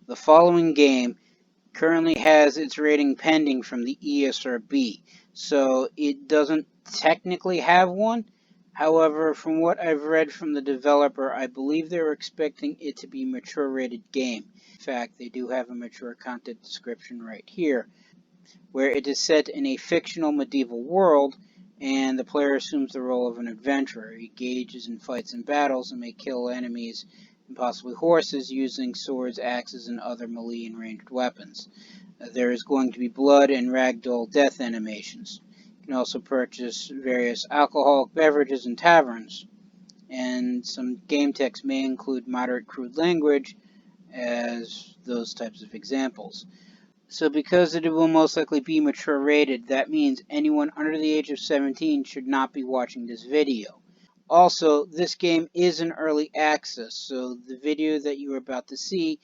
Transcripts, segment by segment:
The following game currently has its rating pending from the ESRB, so it doesn't technically have one. However, from what I've read from the developer, I believe they're expecting it to be a mature rated game. In fact, they do have a mature content description right here, where it is set in a fictional medieval world, and the player assumes the role of an adventurer. He engages in fights and battles and may kill enemies and possibly horses using swords, axes, and other melee and ranged weapons. There is going to be blood and ragdoll death animations. You can also purchase various alcoholic beverages in taverns, and some game text may include moderate crude language as those types of examples. So because it will most likely be mature rated, that means anyone under the age of 17 should not be watching this video. Also, this game is in early access, so the video that you are about to see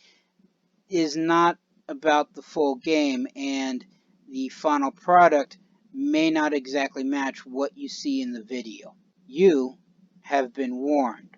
is not about the full game, and the final product may not exactly match what you see in the video. You have been warned.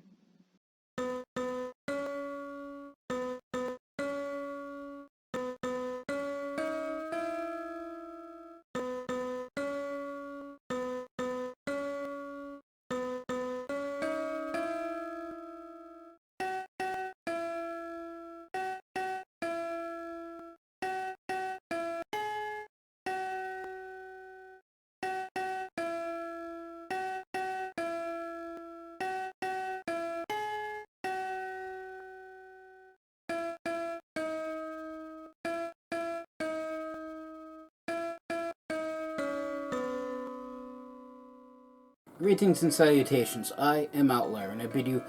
Greetings and salutations, I am Outlier, and I bid you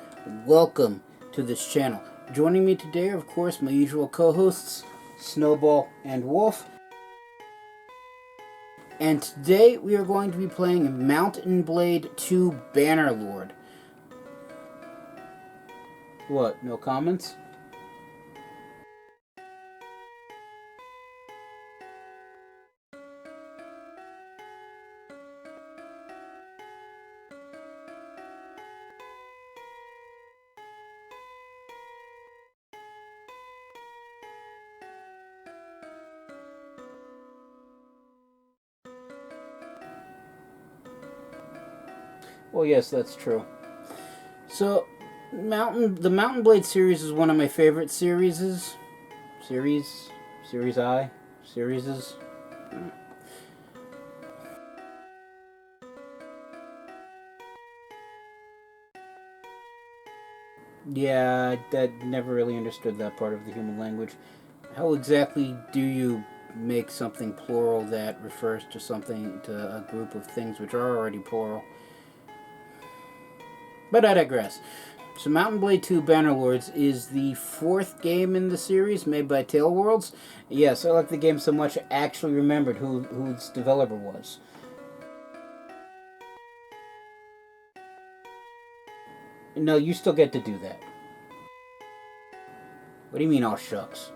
welcome to this channel. Joining me today are, of course, my usual co-hosts, Snowball and Wolf. And today we are going to be playing Mount & Blade 2 Bannerlord. What, no comments? Well, yes, that's true. So, the Mount & Blade series is one of my favorite series. Yeah, I never really understood that part of the human language. How exactly do you make something plural that refers to a group of things which are already plural? But I digress. So Mount & Blade 2 Bannerlords is the fourth game in the series made by Tailworlds. Yes, I like the game so much I actually remembered who its developer was. No, you still get to do that. What do you mean, all shucks?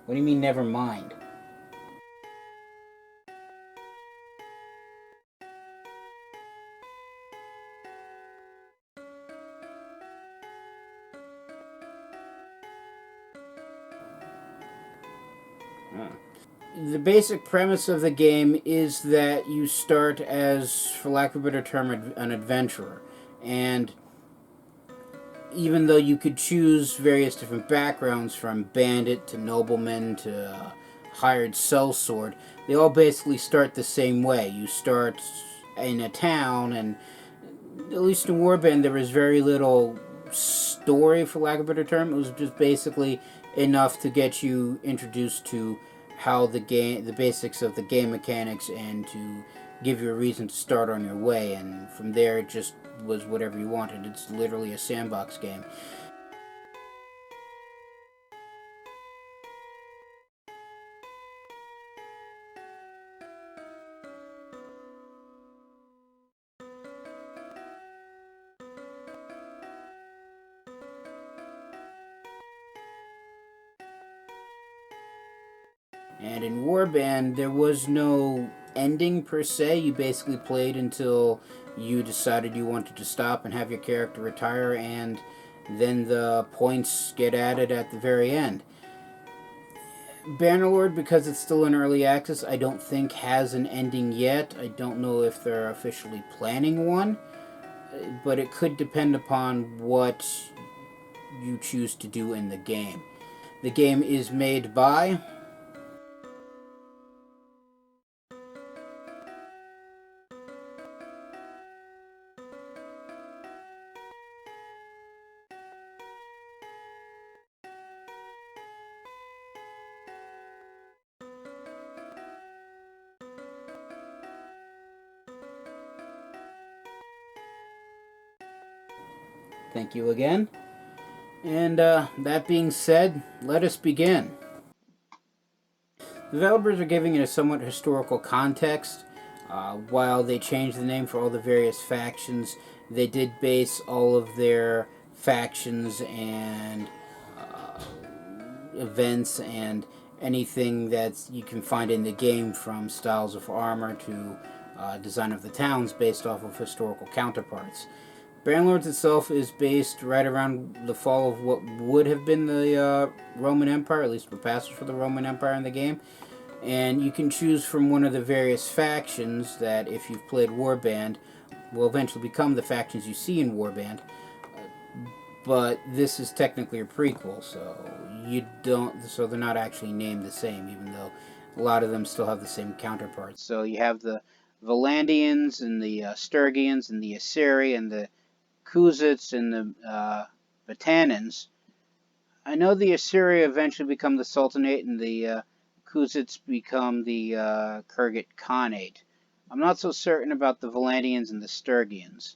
What do you mean, never mind? The basic premise of the game is that you start as, for lack of a better term, an adventurer. And even though you could choose various different backgrounds, from bandit to nobleman to hired sellsword, they all basically start the same way. You start in a town, and at least in Warband there was very little story, for lack of a better term. It was just basically enough to get you introduced to how the basics of the game mechanics, and to give you a reason to start on your way. And from there, it just was whatever you wanted. It's literally a sandbox game. And in Warband, there was no ending per se. You basically played until you decided you wanted to stop and have your character retire, and then the points get added at the very end. Bannerlord, because it's still in early access, I don't think has an ending yet. I don't know if they're officially planning one, but it could depend upon what you choose to do in the game. The game is made by. Thank you again. And that being said, let us begin. Developers are giving it a somewhat historical context. While they changed the name for all the various factions, they did base all of their factions and uh, events and anything that you can find in the game, from styles of armor to design of the towns, based off of historical counterparts. Bannerlord itself is based right around the fall of what would have been the Roman Empire, at least what passes for the Roman Empire in the game. And you can choose from one of the various factions that, if you've played Warband, will eventually become the factions you see in Warband. But this is technically a prequel, so they're not actually named the same, even though a lot of them still have the same counterparts. So you have the Valandians and the Sturgians and the Assyri and the Kuzits and the Batanans. I know the Assyri eventually become the Sultanate and the Kuzits become the Kurgit Khanate. I'm not so certain about the Valandians and the Sturgians.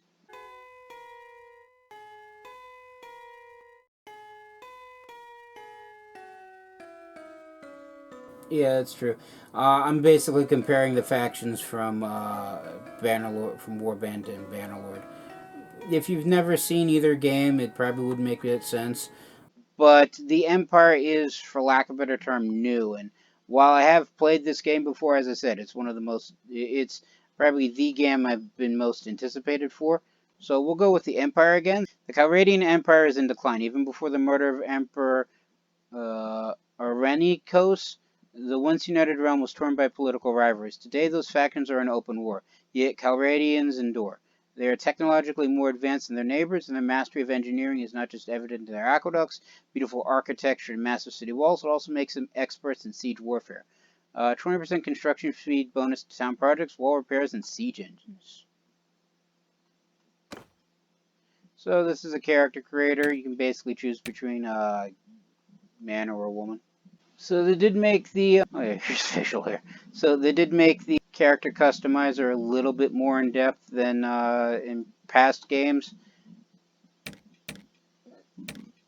Yeah, that's true. I'm basically comparing the factions from Bannerlord, from Warband and Bannerlord. If you've never seen either game, it probably would make sense. But the Empire is, for lack of a better term, new. And while I have played this game before, as I said, it's one of the most. It's probably the game I've been most anticipated for. So we'll go with the Empire again. The Calradian Empire is in decline. Even before the murder of Emperor Arenikos, the once united realm was torn by political rivalries. Today, those factions are in open war, yet Calradians endure. They are technologically more advanced than their neighbors, and their mastery of engineering is not just evident in their aqueducts, beautiful architecture, and massive city walls, it also makes them experts in siege warfare. 20% construction speed bonus to town projects, wall repairs, and siege engines. So this is a character creator. You can basically choose between a man or a woman. So they did make the oh yeah, here's facial hair. So they did make the character customizer a little bit more in depth than in past games.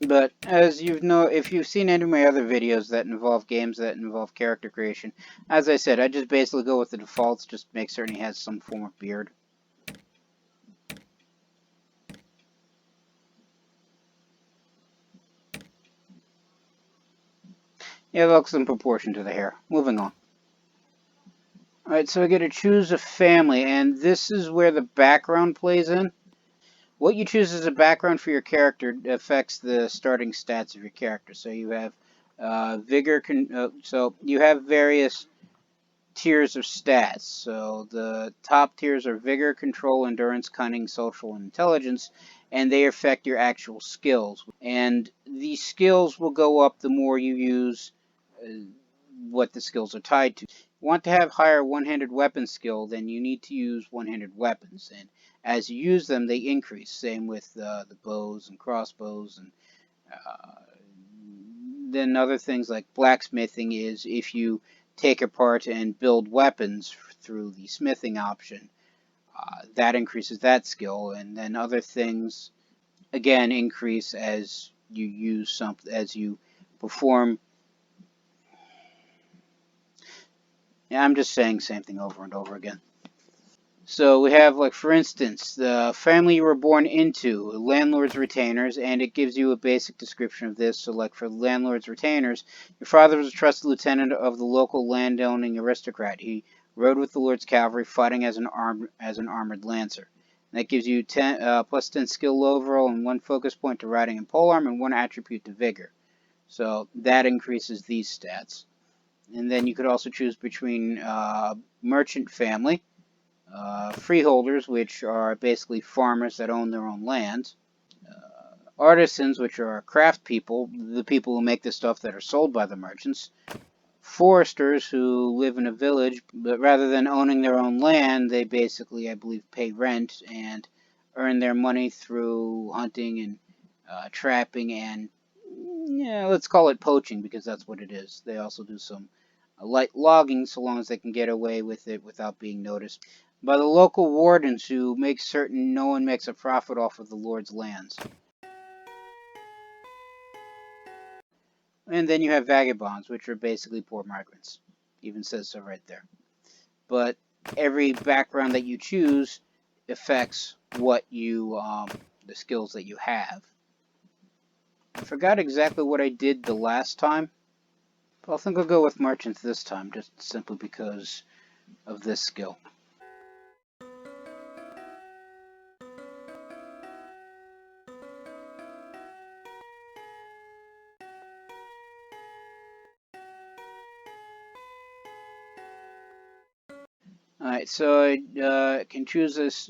But as you've if you've seen any of my other videos that involve games that involve character creation, as I said, I just basically go with the defaults, just make certain he has some form of beard. Yeah, it looks in proportion to the hair. Moving on. Alright, so I get to choose a family, and this is where the background plays in. What you choose as a background for your character affects the starting stats of your character. So you have vigor. So you have various tiers of stats. So the top tiers are vigor, control, endurance, cunning, social, and intelligence, and they affect your actual skills. And these skills will go up the more you use what the skills are tied to. If you want to have higher one-handed weapon skill, then you need to use one-handed weapons, and as you use them, they increase. Same with the bows and crossbows, and then other things like blacksmithing is if you take apart and build weapons through the smithing option, that increases that skill, and then other things again increase as you use something as you perform. Yeah, I'm just saying same thing over and over again. So we have, like, for instance, the family you were born into, landlord's retainers, and it gives you a basic description of this. So, like, for landlord's retainers, your father was a trusted lieutenant of the local landowning aristocrat. He rode with the lord's cavalry, fighting as an armored lancer. That gives you 10 plus 10 skill overall and 1 focus point to riding and polearm and 1 attribute to vigor. So that increases these stats. And then you could also choose between merchant family, freeholders, which are basically farmers that own their own lands, artisans, which are craft people, the people who make the stuff that are sold by the merchants, foresters who live in a village, but rather than owning their own land, they basically, I believe, pay rent and earn their money through hunting and trapping and, yeah, let's call it poaching because that's what it is. They also do some light logging so long as they can get away with it without being noticed by the local wardens who make certain no one makes a profit off of the Lord's lands. And then you have vagabonds, which are basically poor migrants. Even says so right there. But every background that you choose affects what you, the skills that you have. I forgot exactly what I did the last time, but I think I'll go with merchants this time, just simply because of this skill. Alright, so I can choose this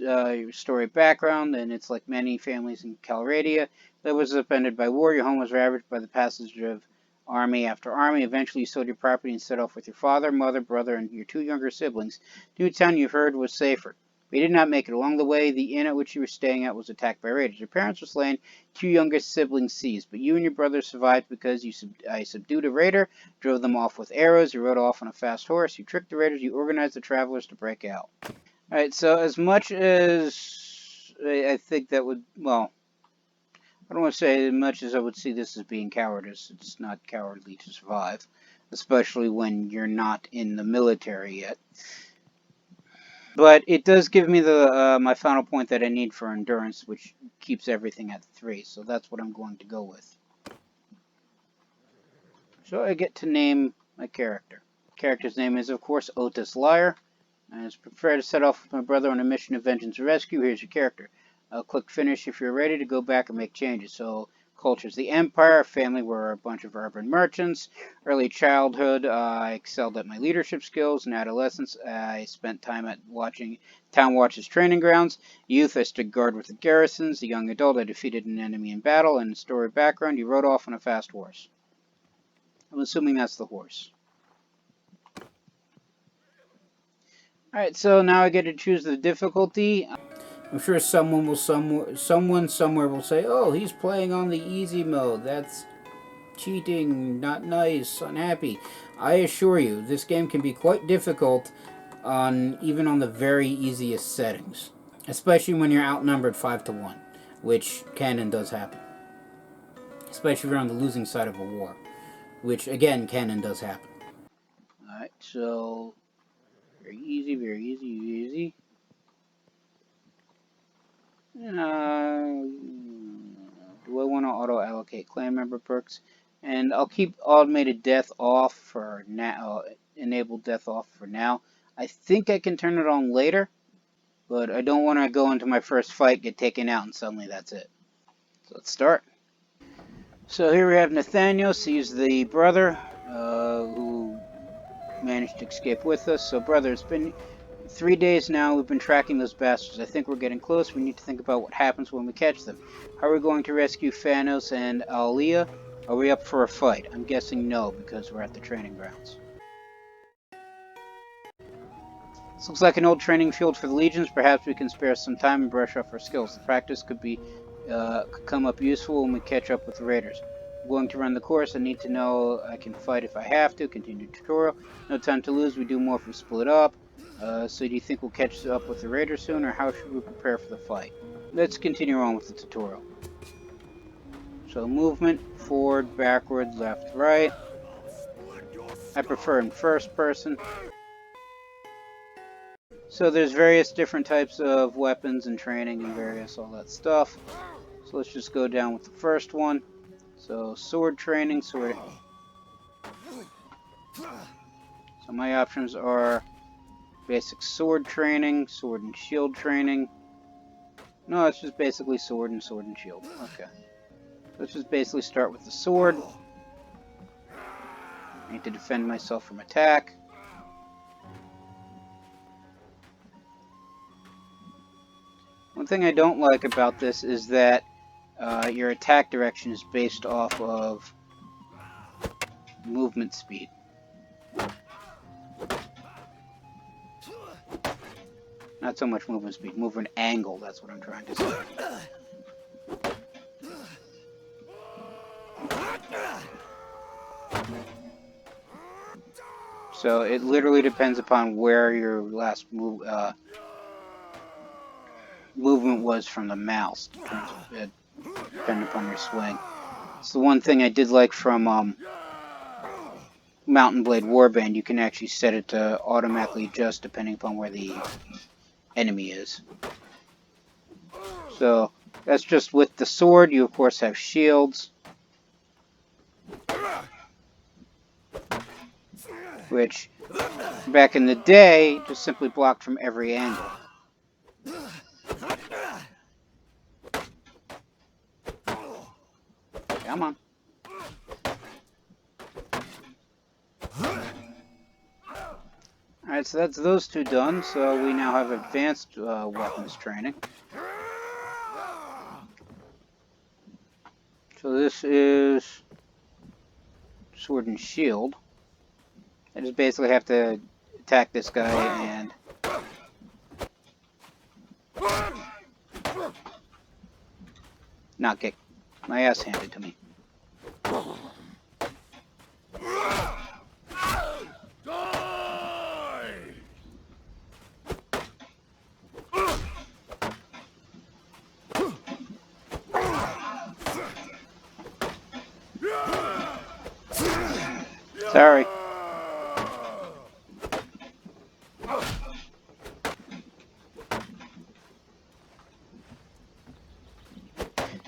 story background, and it's like many families in Calradia. That was upended by war. Your home was ravaged by the passage of army after army. Eventually, you sold your property and set off with your father, mother, brother, and your 2 younger siblings. The new town you heard was safer. But you did not make it. Along the way, the inn at which you were staying at was attacked by raiders. Your parents were slain, 2 youngest siblings seized, but you and your brother survived because I subdued a raider, drove them off with arrows, you rode off on a fast horse, you tricked the raiders, you organized the travelers to break out. Alright, so as much as I think that would, well, I don't want to say as much as I would see this as being cowardice. It's not cowardly to survive, especially when you're not in the military yet. But it does give me the my final point that I need for endurance, which keeps everything at 3. So that's what I'm going to go with. So I get to name my character. Character's name is, of course, Outlier. I was prepared to set off with my brother on a mission of vengeance and rescue. Here's your character. I'll click finish if you're ready to go back and make changes. So, cultures. The Empire, family were a bunch of urban merchants. Early childhood, I excelled at my leadership skills. In adolescence, I spent time at town watches training grounds. Youth, I stood guard with the garrisons. The young adult, I defeated an enemy in battle. And story background, you rode off on a fast horse. I'm assuming that's the horse. Alright, so now I get to choose the difficulty. I'm sure someone somewhere will say, "Oh, he's playing on the easy mode. That's cheating, not nice, unhappy." I assure you, this game can be quite difficult even on the very easiest settings, especially when you're outnumbered 5-1, which can and does happen. Especially if you're on the losing side of a war, which again can and does happen. Alright, so very easy, very easy, easy. Do I want to auto-allocate clan member perks? And I'll keep automated death off for now, enable death off for now. I think I can turn it on later, but I don't want to go into my first fight, get taken out, and suddenly that's it. So let's start. So here we have Nathaniel, he's the brother who managed to escape with us. So brother, it's been 3 days now. We've been tracking those bastards. I think we're getting close. We need to think about what happens when we catch them. How are we going to rescue Thanos and Outlier? Are we up for a fight? I'm guessing no, because we're at the training grounds. This looks like an old training field for the legions. Perhaps we can spare some time and brush off our skills. The practice could come up useful when we catch up with the raiders. I'm going to run the course. I need to know I can fight if I have to. Continue tutorial. No time to lose. We do more if we split up. So do you think we'll catch up with the raiders soon, or how should we prepare for the fight? Let's continue on with the tutorial. So movement, forward, backward, left, right. I prefer in first person. So there's various different types of weapons and training and various all that stuff. So let's just go down with the first one. So sword training, sword. So my options are basic sword training, sword and shield training, No, it's just basically sword and shield. Okay. Let's just basically start with the sword. I need to defend myself from attack. One thing I don't like about this is that your attack direction is based off of movement speed. Not so much movement speed, movement angle, that's what I'm trying to say. So it literally depends upon where your last movement was from the mouse, depending upon your swing. It's the one thing I did like from Mountain Blade Warband. You can actually set it to automatically adjust depending upon where the enemy is. So that's just with the sword. You of course have shields, which back in the day just simply blocked from every angle. Come on. Alright, so that's those two done. So we now have advanced weapons training. So this is sword and shield. I just basically have to attack this guy and not get my ass handed to me. Sorry.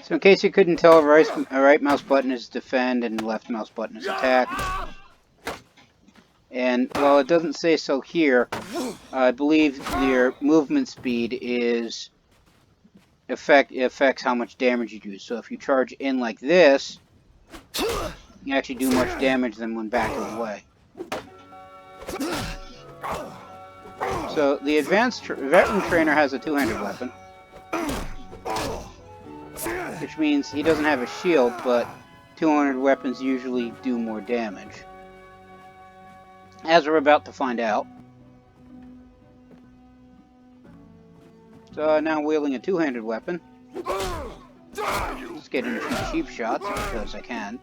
So in case you couldn't tell, right mouse button is defend and left mouse button is attack. And while it doesn't say so here, I believe your movement speed is affects how much damage you do. So if you charge in like this, you actually do much damage than when backing away. So the advanced veteran trainer has a two-handed weapon, which means he doesn't have a shield, but two-handed weapons usually do more damage, as we're about to find out. So now wielding a two-handed weapon, just getting a few cheap shots because I can.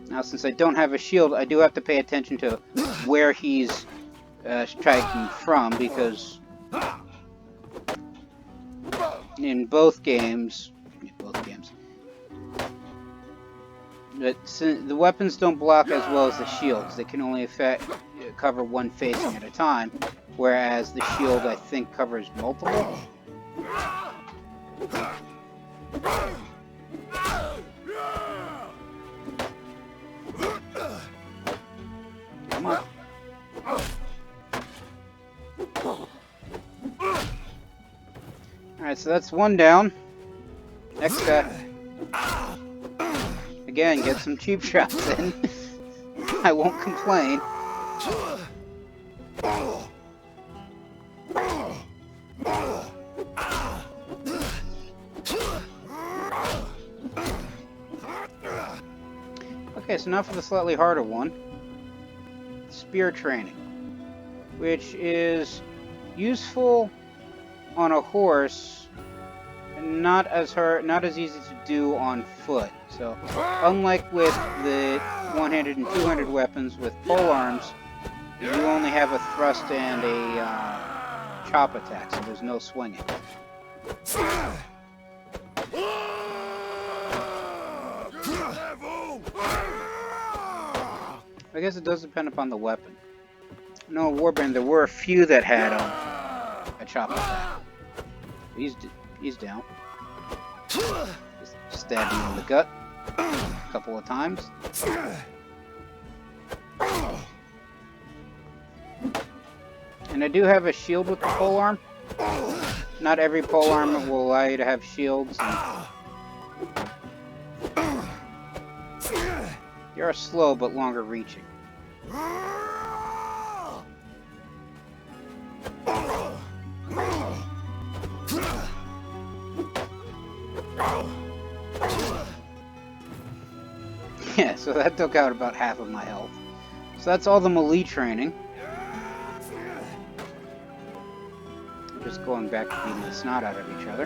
Now, since I don't have a shield, I do have to pay attention to where he's striking from, because in both games, the weapons don't block as well as the shields. They can only cover one facing at a time, whereas the shield, I think, covers multiple. Come on. Alright, so that's one down. Next guy. Again, get some cheap shots in. I won't complain. Okay, so now for the slightly harder one. Spear training, which is useful on a horse and not as easy to do on foot. So unlike with the one-handed and two-handed weapons with pole arms, you only have a thrust and a chop attack, so there's no swinging. I guess it does depend upon the weapon. No, Warband, there were a few that had a chop attack. He's down. Just stabbed him in the gut a couple of times. And I do have a shield with the polearm. Not every pole armor will allow you to have shields. They are slow but longer reaching. Yeah, so that took out about half of my health. So that's all the melee training. Just going back to beating the snot out of each other.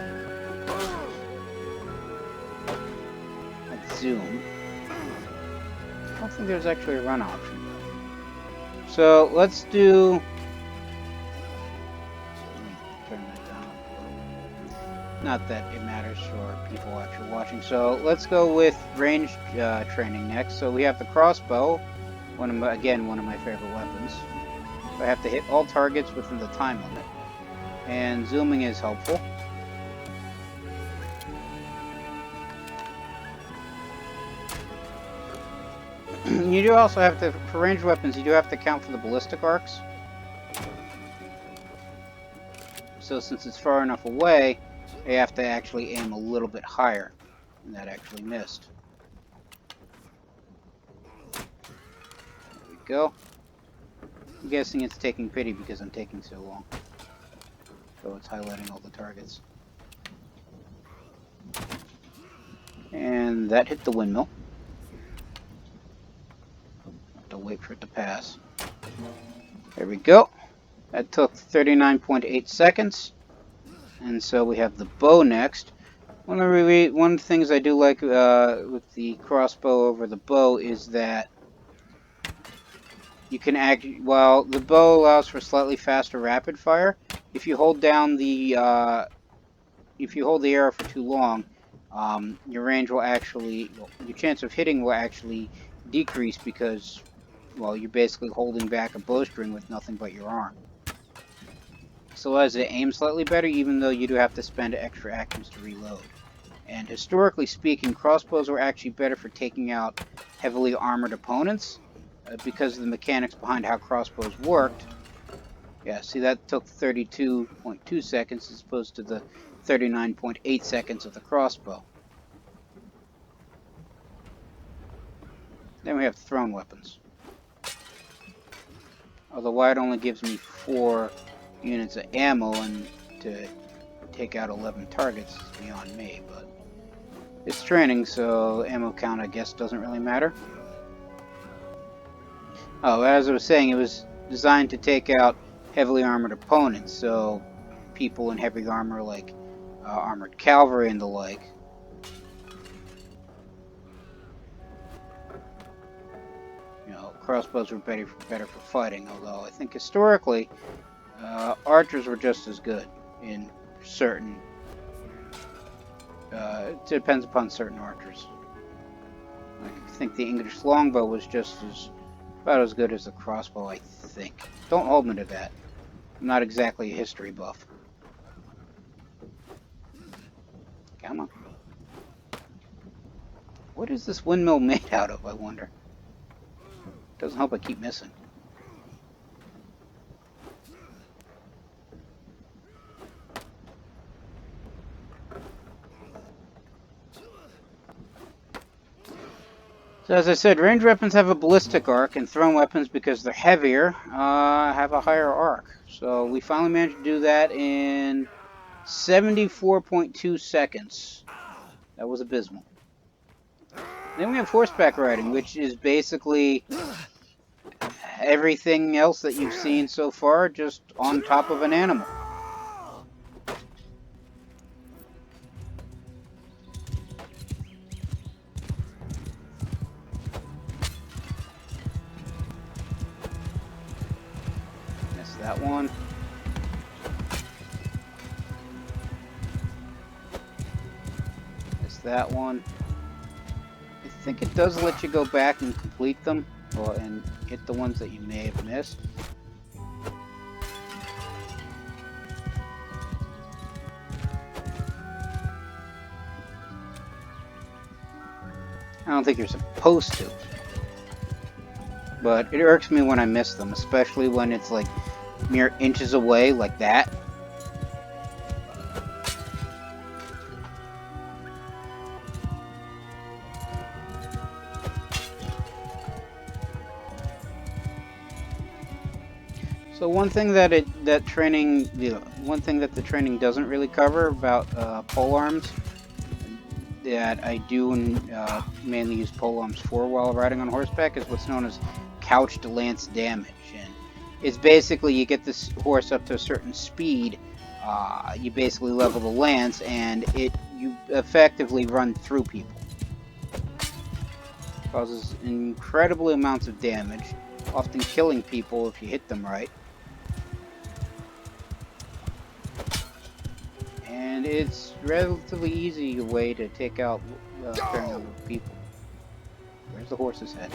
Let's zoom. I don't think there's actually a run option. So let's do... Let me turn that down a little. Not that it matters for people actually watching. So let's go with range training next. So we have the crossbow. Again, one of my favorite weapons. So I have to hit all targets within the time limit. And zooming is helpful. You do also have to, for ranged weapons, you do have to count for the ballistic arcs. So since it's far enough away, you have to actually aim a little bit higher. And that actually missed. There we go. I'm guessing it's taking pity because I'm taking so long. So it's highlighting all the targets. And that hit the windmill. Have to wait for it to pass. There we go. That took 39.8 seconds. And so we have the bow next. One of the things I do like with the crossbow over the bow is that you can while the bow allows for slightly faster rapid fire, if you hold down the arrow for too long, your range will actually, your chance of hitting will actually decrease because, well, you're basically holding back a bowstring with nothing but your arm. So as it aims slightly better, even though you do have to spend extra actions to reload. And historically speaking, crossbows were actually better for taking out heavily armored opponents because of the mechanics behind how crossbows worked. Yeah, see, that took 32.2 seconds as opposed to the 39.8 seconds of the crossbow. Then we have thrown weapons. Although why it only gives me 4 units of ammo and to take out 11 targets is beyond me, but it's training, so ammo count I guess doesn't really matter. Oh, as I was saying, it was designed to take out heavily armored opponents, so people in heavy armor like armored cavalry and the like. You know, crossbows were better for fighting, although I think historically archers were just as good in certain... it depends upon certain archers. I think the English longbow was just about as good as the crossbow, I think. Don't hold me to that. I'm not exactly a history buff. Come on. What is this windmill made out of, I wonder? Doesn't help I keep missing. So as I said, ranged weapons have a ballistic arc, and thrown weapons, because they're heavier, have a higher arc. So we finally managed to do that in 74.2 seconds. That was abysmal. Then we have horseback riding, which is basically everything else that you've seen so far, just on top of an animal. Missed that one. Missed that one. I think it does let you go back and complete them, and hit the ones that you may have missed. I don't think you're supposed to, but it irks me when I miss them, especially when it's like mere inches away like that. So one thing that one thing that the training doesn't really cover about pole arms that I do mainly use pole arms for while riding on horseback is what's known as couched lance damage, and it's basically you get this horse up to a certain speed, you basically level the lance, and you effectively run through people. Causes incredible amounts of damage, often killing people if you hit them right. And it's relatively easy way to take out a fair number of people. Where's the horse's head?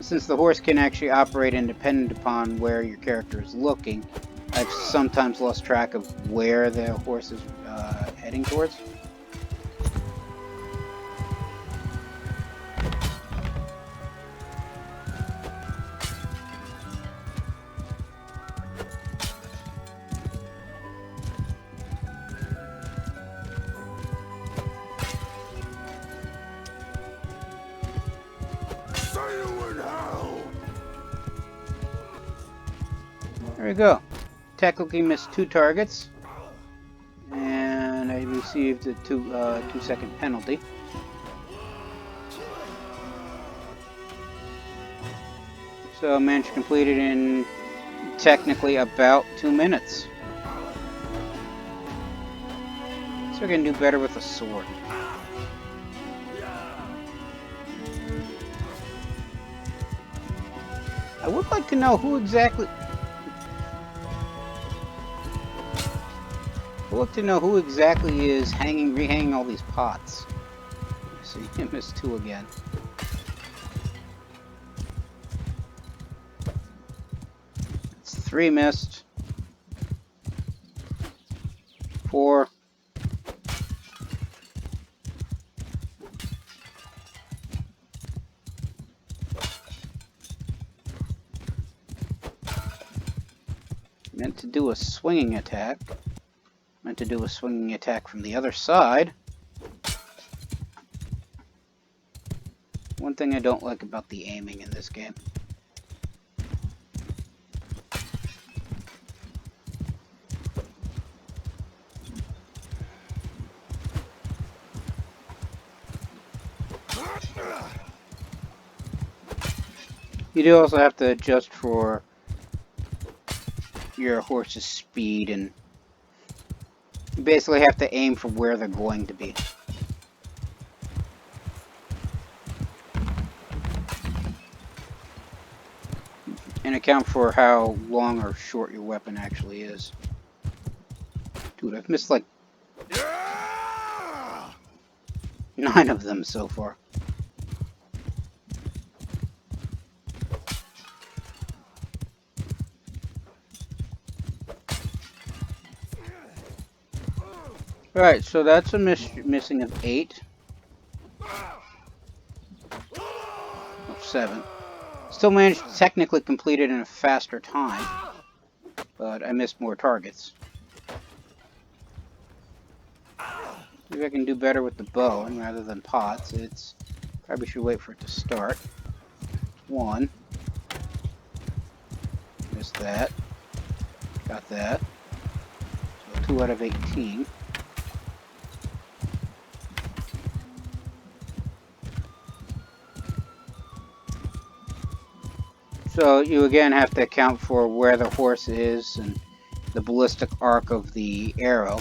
Since the horse can actually operate independent upon where your character is looking, I've sometimes lost track of where the horse is heading towards. There we go. Technically missed 2 targets, and I received a 2-second penalty. So I managed to complete it in technically about 2 minutes. So I can do better with a sword. I would like to know who exactly... is rehanging all these pots. So you missed 2 again. It's 3 missed. 4. Meant to do a swinging attack. Meant to do a swinging attack from the other side. One thing I don't like about the aiming in this game. You do also have to adjust for your horse's speed, and you basically have to aim for where they're going to be. And account for how long or short your weapon actually is. Dude, I've missed like 9 of them so far. Alright, so that's a missing of 8. Of 7. Still managed to technically complete it in a faster time, but I missed more targets. Maybe I can do better with the bow, and rather than pots, probably should wait for it to start. 1. Missed that. Got that. So 2 out of 18. So you again have to account for where the horse is and the ballistic arc of the arrow.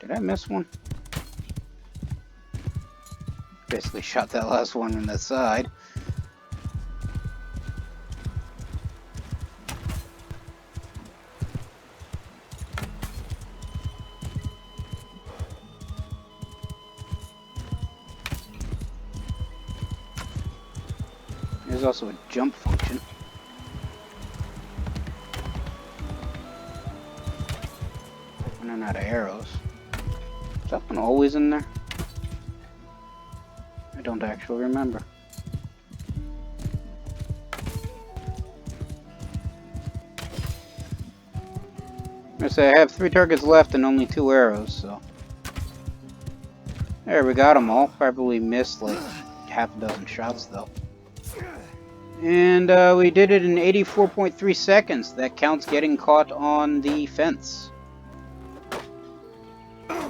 Did I miss one? Basically shot that last one in the side. There's also a jump function. Running out of arrows. Is that one always in there? I don't actually remember. I say I have 3 targets left and only 2 arrows, so There, we got them all. Probably missed like half a dozen shots though. And we did it in 84.3 seconds. That counts getting caught on the fence. So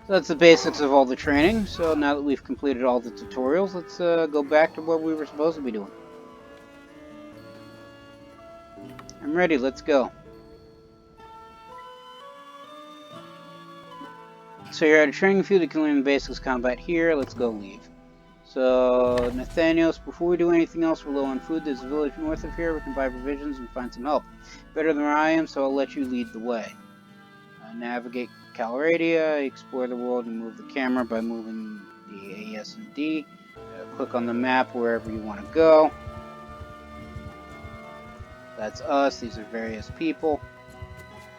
that's the basics of all the training. So now that we've completed all the tutorials, let's go back to what we were supposed to be doing. I'm ready, let's go. So you're at a training field, you can learn the basics of combat here. Let's go leave. So, Nathanios, before we do anything else, we're low on food. There's a village north of here. We can buy provisions and find some help. Better than I am, so I'll let you lead the way. Navigate Calradia, explore the world, and move the camera by moving the A, S, and D. Click on the map wherever you want to go. That's us. These are various people.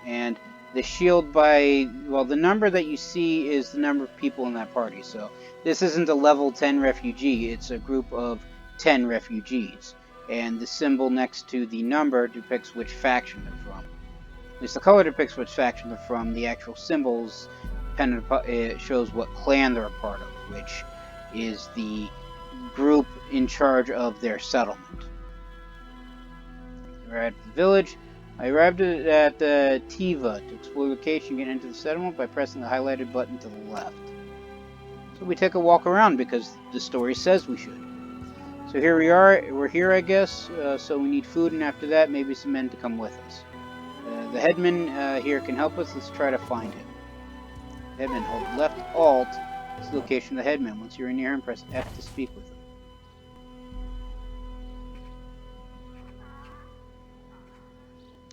And the shield well, the number that you see is the number of people in that party. So this isn't a level 10 refugee, it's a group of 10 refugees. And the symbol next to the number depicts which faction they're from. At least the color depicts which faction they're from. The actual symbols it shows what clan they're a part of, which is the group in charge of their settlement. We're at the village. I arrived at Tiva. To explore the location, you can enter the settlement by pressing the highlighted button to the left. So we take a walk around because the story says we should. So here we are. We're here, I guess. So we need food, and after that, maybe some men to come with us. The headman here can help us. Let's try to find him. Headman, hold left Alt. It's the location of the headman. Once you're near him, press F to speak with him.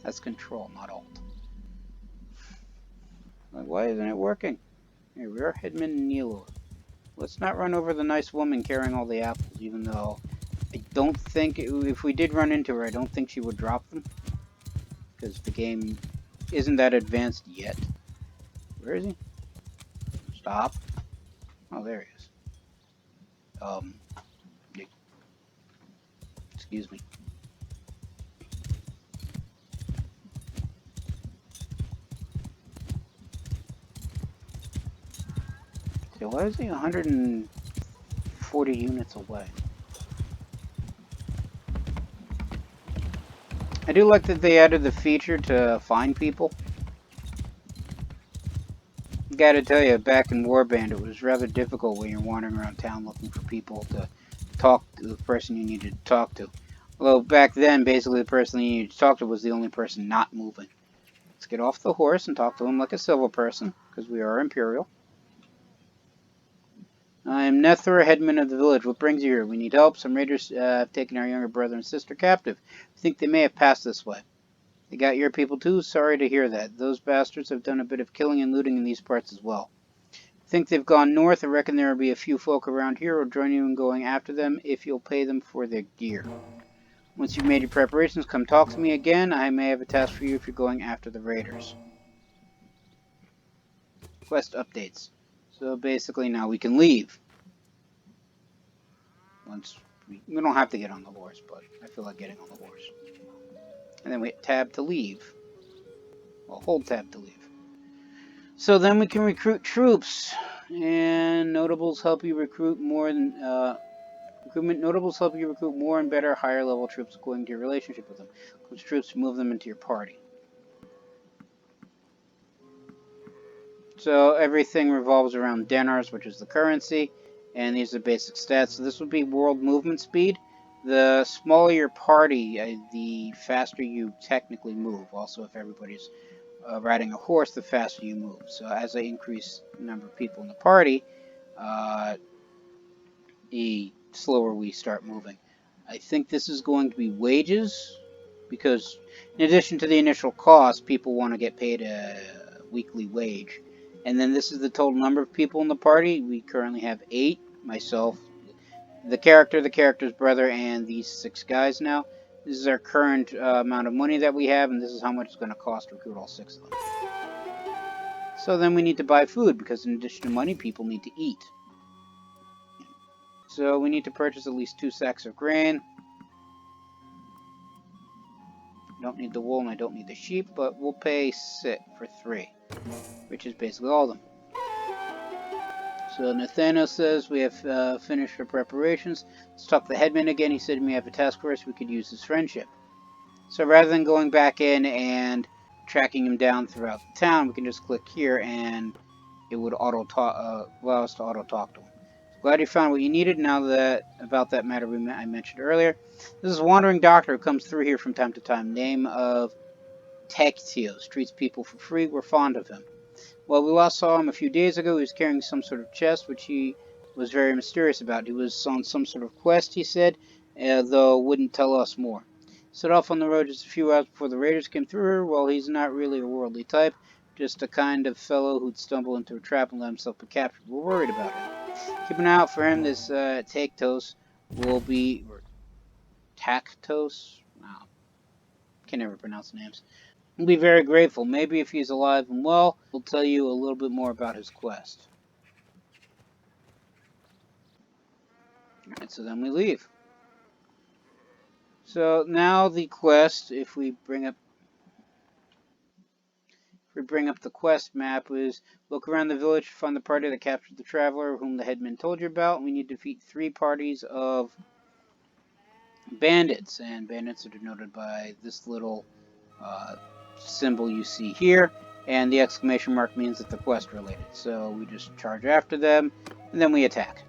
That's Control, not Alt. Why isn't it working? Here we are, Headman Nilo. Let's not run over the nice woman carrying all the apples, even though I don't think, if we did run into her, I don't think she would drop them. Because the game isn't that advanced yet. Where is he? Stop. Oh, there he is. Excuse me. So why is he 140 units away? I do like that they added the feature to find people. Gotta tell you, back in Warband, it was rather difficult when you're wandering around town looking for people to talk to the person you needed to talk to. Although back then, basically the person you needed to talk to was the only person not moving. Let's get off the horse and talk to him like a civil person, because we are Imperial. I am Nethra, headman of the village. What brings you here? We need help. Some raiders have taken our younger brother and sister captive. I think they may have passed this way. They got your people too? Sorry to hear that. Those bastards have done a bit of killing and looting in these parts as well. I think they've gone north. I reckon there will be a few folk around here who will join you in going after them if you'll pay them for their gear. Once you've made your preparations, come talk to me again. I may have a task for you if you're going after the raiders. Quest updates. So basically now we can leave. Once we don't have to get on the horse, but I feel like getting on the horse. And then we hit tab to leave. Well, hold tab to leave. So then we can recruit troops. And notables help you recruit more than notables help you recruit more and better higher level troops according to your relationship with them. Includes troops to move them into your party. So everything revolves around denars, which is the currency, and these are basic stats. So this would be world movement speed. The smaller your party, the faster you technically move. Also, if everybody's riding a horse, the faster you move. So as I increase the number of people in the party, the slower we start moving. I think this is going to be wages, because in addition to the initial cost, people want to get paid a weekly wage. And then this is the total number of people in the party. We currently have 8, myself, the character's brother, and these 6 guys now. This is our current amount of money that we have, and this is how much it's going to cost to recruit all 6 of them. So then we need to buy food, because in addition to money, people need to eat. So we need to purchase at least 2 sacks of grain. I don't need the wool and I don't need the sheep, but we'll pay sit for 3, which is basically all of them. So Nathaniel says we have finished our preparations. Let's talk to the headman again. He said we have a task for us. We could use his friendship. So rather than going back in and tracking him down throughout the town, we can just click here and it would allow us to auto talk to him. So glad you found what you needed. Now that about that matter I mentioned earlier, this is a wandering doctor who comes through here from time to time. Name of Texios. Treats people for free. We're fond of him. Well, we last saw him a few days ago. He was carrying some sort of chest, which he was very mysterious about. He was on some sort of quest, he said, though wouldn't tell us more. Set off on the road just a few hours before the raiders came through. Well, he's not really a worldly type, just a kind of fellow who'd stumble into a trap and let himself be captured. We're worried about him. Keep an eye out for him. This Taktos will be... or Taktos? Wow. Can never pronounce names. We'll be very grateful. Maybe if he's alive and well, we'll tell you a little bit more about his quest. Alright, so then we leave. So now the quest, if we bring up the quest map, is look around the village to find the party that captured the traveler whom the headman told you about. We need to defeat 3 parties of bandits, and bandits are denoted by this little symbol you see here, and the exclamation mark means that they're quest related. So we just charge after them, and then we attack.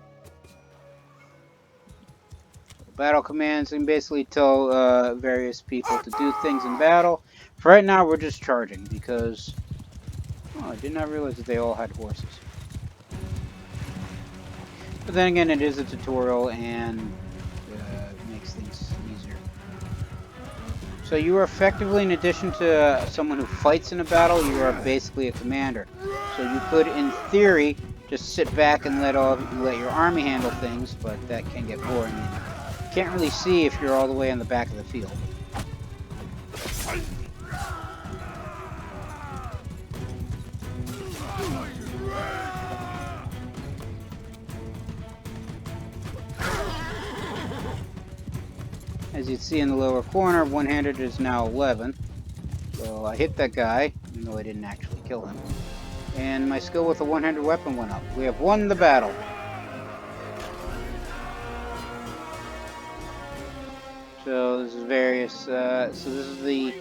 Battle commands can basically tell various people to do things in battle. For right now, we're just charging because I did not realize that they all had horses. But then again, it is a tutorial and makes things easier. So you are effectively, in addition to someone who fights in a battle, you are basically a commander. So you could, in theory, just sit back and let your army handle things, but that can get boring. You can't really see if you're all the way on the back of the field. As you see in the lower corner, one-handed is now 11. So I hit that guy, even though I didn't actually kill him. And my skill with a one-handed weapon went up. We have won the battle. So this is various, so this is the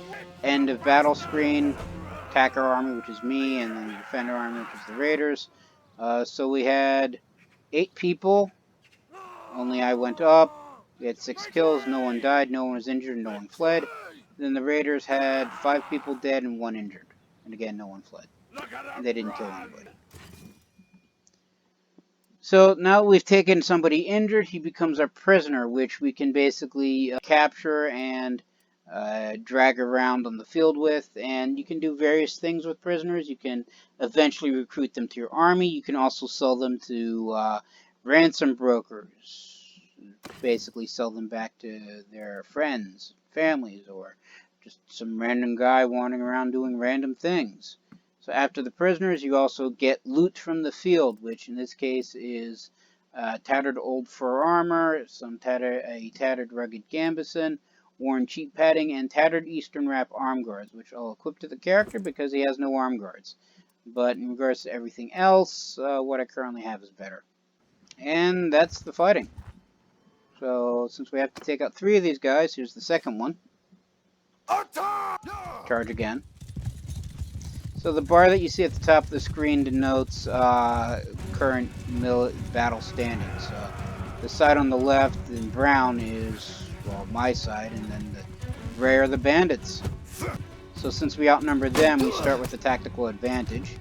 end of battle screen, attacker army, which is me, and then the defender army, which is the raiders. So we had 8 people, only I went up. We had 6 kills, no one died, no one was injured, no one fled. Then the raiders had 5 people dead and 1 injured. And again, no one fled. And they didn't kill anybody. So now we've taken somebody injured, he becomes our prisoner, which we can basically capture and drag around on the field with. And you can do various things with prisoners. You can eventually recruit them to your army. You can also sell them to ransom brokers. Basically sell them back to their friends, families, or just some random guy wandering around doing random things. So after the prisoners, you also get loot from the field, which in this case is tattered old fur armor, a tattered rugged gambeson, worn cheap padding, and tattered Eastern wrap arm guards, which I'll equip to the character because he has no arm guards. But in regards to everything else, what I currently have is better. And that's the fighting. So since we have to take out 3 of these guys, here's the second one. Charge again. So the bar that you see at the top of the screen denotes current battle standings. So the side on the left in brown is, well, my side, and then the gray are the bandits. So since we outnumber them, we start with a tactical advantage,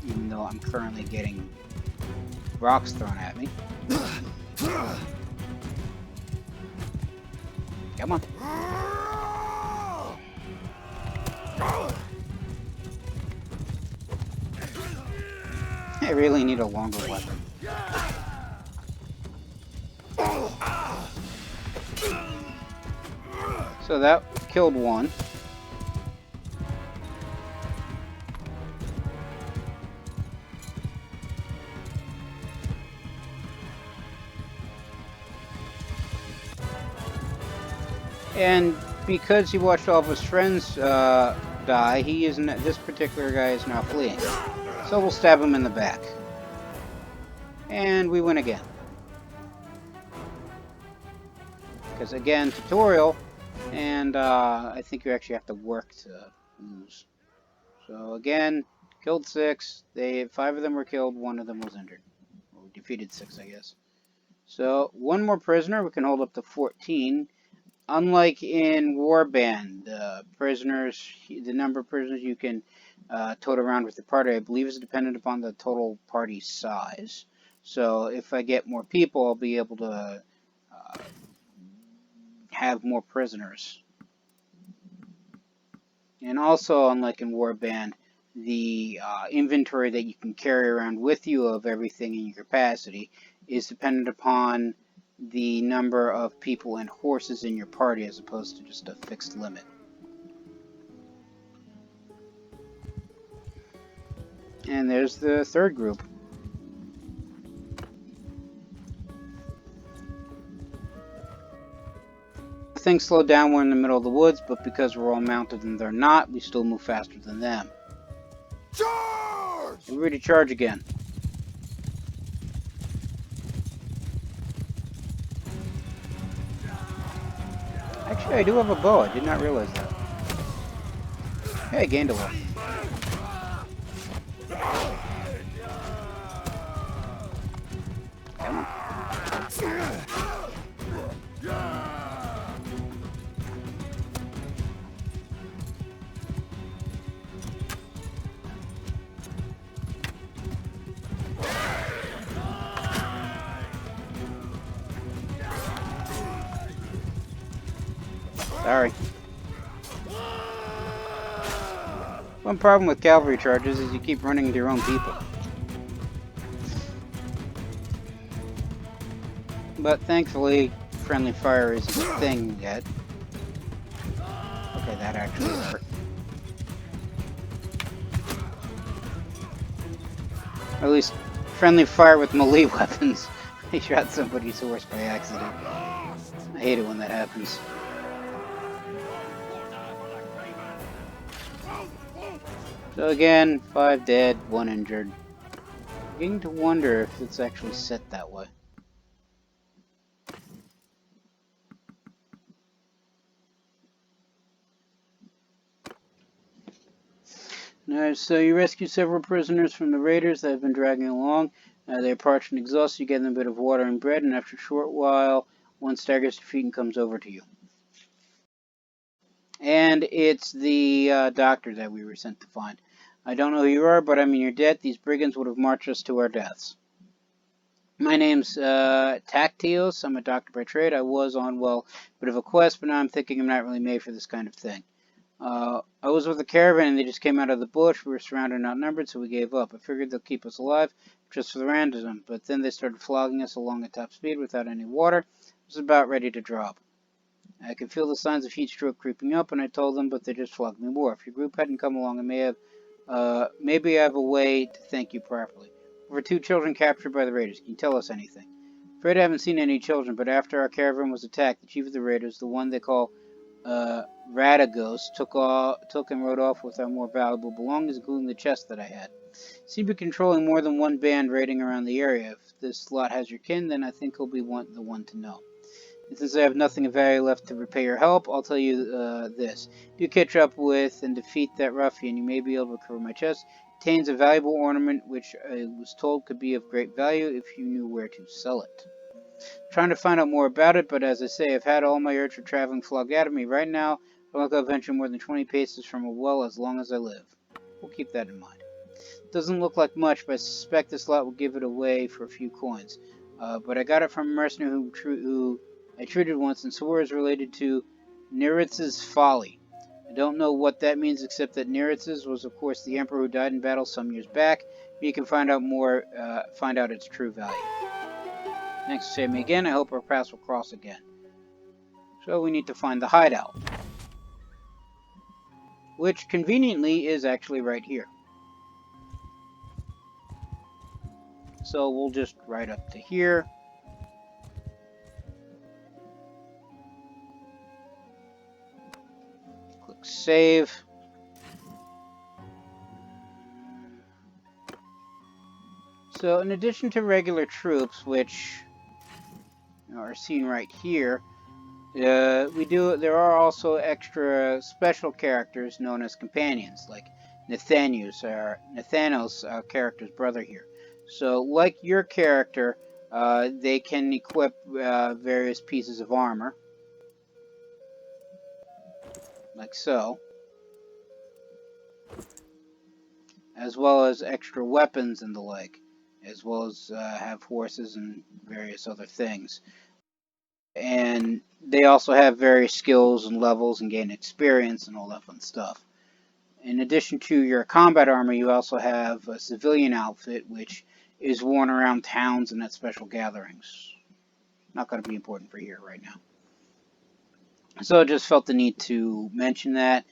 even though I'm currently getting rocks thrown at me. Come on. I really need a longer weapon. So that killed 1. And because he watched all of his friends die, he isn't. This particular guy is now fleeing. So we'll stab him in the back. And we win again. Because again, tutorial, and I think you actually have to work to lose. So again, killed 6. 5 of them were killed, 1 of them was injured. Or we defeated 6, I guess. So 1 more prisoner, we can hold up to 14. Unlike in Warband, the number of prisoners you can tote around with the party, I believe, is dependent upon the total party size. So if I get more people, I'll be able to have more prisoners. And also, unlike in Warband, the inventory that you can carry around with you of everything in your capacity is dependent upon the number of people and horses in your party as opposed to just a fixed limit. And there's the third group. Things slow down, we're in the middle of the woods, but because we're all mounted and they're not, we still move faster than them. Charge! Everybody charge again. Actually, I do have a bow. I did not realize that. Hey, I gained a little. Come on. Sorry. One problem with cavalry charges is you keep running into your own people. But thankfully, friendly fire isn't a thing yet. Okay, that actually hurt. Or at least, friendly fire with melee weapons. I shot somebody's horse by accident. I hate it when that happens. So again, 5 dead, 1 injured. I'm beginning to wonder if it's actually set that way. Alright, so you rescue several prisoners from the raiders that have been dragging along. They are parched and exhausted. You give them a bit of water and bread, and after a short while, one staggers to feet and comes over to you. And it's the doctor that we were sent to find. I don't know who you are, but I'm in your debt. These brigands would have marched us to our deaths. My name's Tactios. I'm a doctor by trade. I was on, well, a bit of a quest, but now I'm thinking I'm not really made for this kind of thing. I was with a caravan and they just came out of the bush. We were surrounded and outnumbered, so we gave up. I figured they'll keep us alive just for the random, but then they started flogging us along at top speed without any water. I was about ready to drop. I could feel the signs of heat stroke creeping up, and I told them, but they just flogged me more. If your group hadn't come along, maybe I have a way to thank you properly. Over 2 children captured by the raiders. Can you tell us anything? Afraid I haven't seen any children, but after our caravan was attacked, the chief of the raiders, the one they call Radagos, took and rode off with our more valuable belongings, including the chest that I had. Seem to be controlling more than one band raiding around the area. If this lot has your kin, then I think he'll be the one to know. And since I have nothing of value left to repay your help, I'll tell you this. If you catch up with and defeat that ruffian, you may be able to recover my chest. It contains a valuable ornament, which I was told could be of great value if you knew where to sell it. Trying to find out more about it, but as I say, I've had all my urge for traveling flogged out of me. Right now, I don't think I'll venture more than 20 paces from a well as long as I live. We'll keep that in mind. Doesn't look like much, but I suspect this lot will give it away for a few coins. But I got it from a mercenary who I treated once and swore is related to Neritz's folly. I don't know what that means, except that Neritz's was, of course, the emperor who died in battle some years back. You can find out its true value. Next to save me again, I hope our paths will cross again. So we need to find the hideout, which conveniently is actually right here. So we'll just ride up to here. Click save. So in addition to regular troops, which are seen right here, there are also extra special characters known as companions, like Nathaniel's character's brother here. So, like your character, they can equip various pieces of armor, like so, as well as extra weapons and the like, as well as have horses and various other things. And they also have various skills and levels and gain experience and all that fun stuff. In addition to your combat armor, you also have a civilian outfit, which is worn around towns and at special gatherings. Not going to be important for here right now. So I just felt the need to mention that.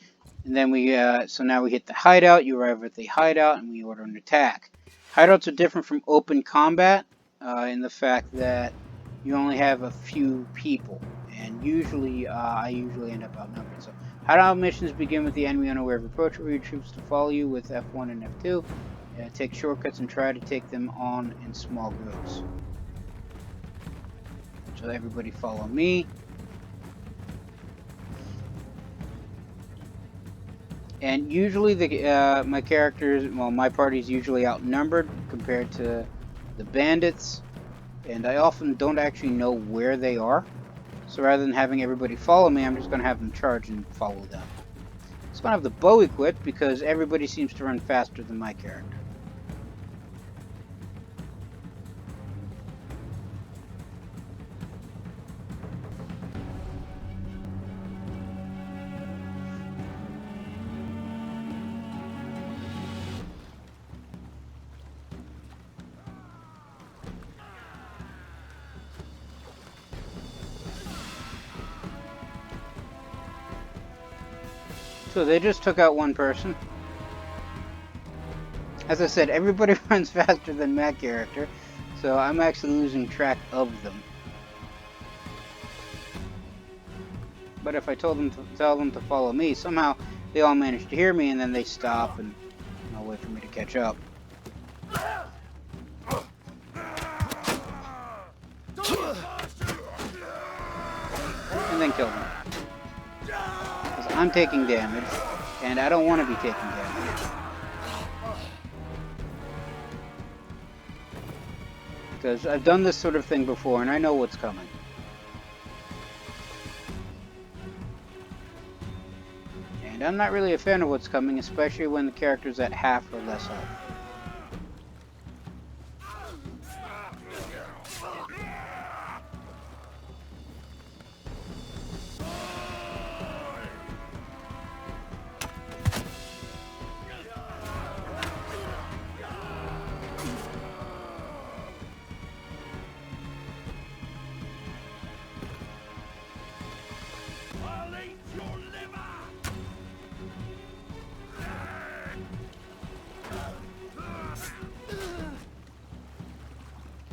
And then so now we hit the hideout. You arrive at the hideout and we order an attack. Hideouts are different from open combat in the fact that you only have a few people. And usually, I usually end up outnumbered. So hideout missions begin with the enemy unaware of approach. Order your troops to follow you with F1 and F2. Take shortcuts and try to take them on in small groups. So everybody follow me. And usually my party's usually outnumbered compared to the bandits. And I often don't actually know where they are. So rather than having everybody follow me, I'm just going to have them charge and follow them. I'm just going to have the bow equipped because everybody seems to run faster than my character. So they just took out one person. As I said, everybody runs faster than my character, so I'm actually losing track of them. But if I tell them to follow me, somehow they all manage to hear me, and then they stop and wait for me to catch up. And then kill them. Because I'm taking damage, and I don't want to be taking damage. Because I've done this sort of thing before, and I know what's coming. And I'm not really a fan of what's coming, especially when the character's at half or less health.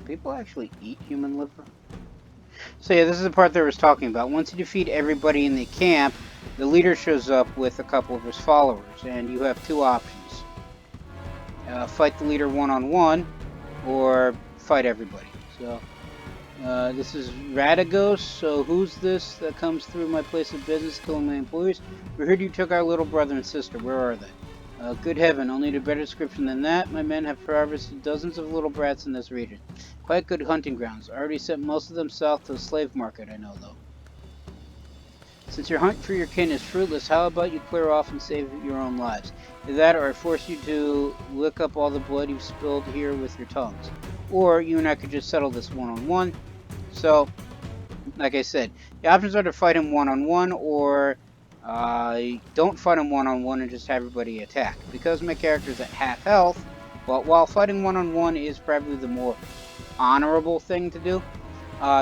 People actually eat human liver? So yeah, this is the part that I was talking about. Once you defeat everybody in the camp, the leader shows up with a couple of his followers, and you have two options. Fight the leader one-on-one, or fight everybody. So, this is Radagos, so who's this that comes through my place of business killing my employees? We heard you took our little brother and sister. Where are they? Good heaven, only a better description than that. My men have harvested dozens of little brats in this region. Quite good hunting grounds. I already sent most of them south to the slave market, I know, though. Since your hunt for your kin is fruitless, how about you clear off and save your own lives? Either that, or I force you to lick up all the blood you've spilled here with your tongues. Or you and I could just settle this one-on-one. So, like I said, the options are to fight him one-on-one, or don't fight him one-on-one and just have everybody attack. Because my character's at half health, while fighting one-on-one is probably the more honorable thing to do,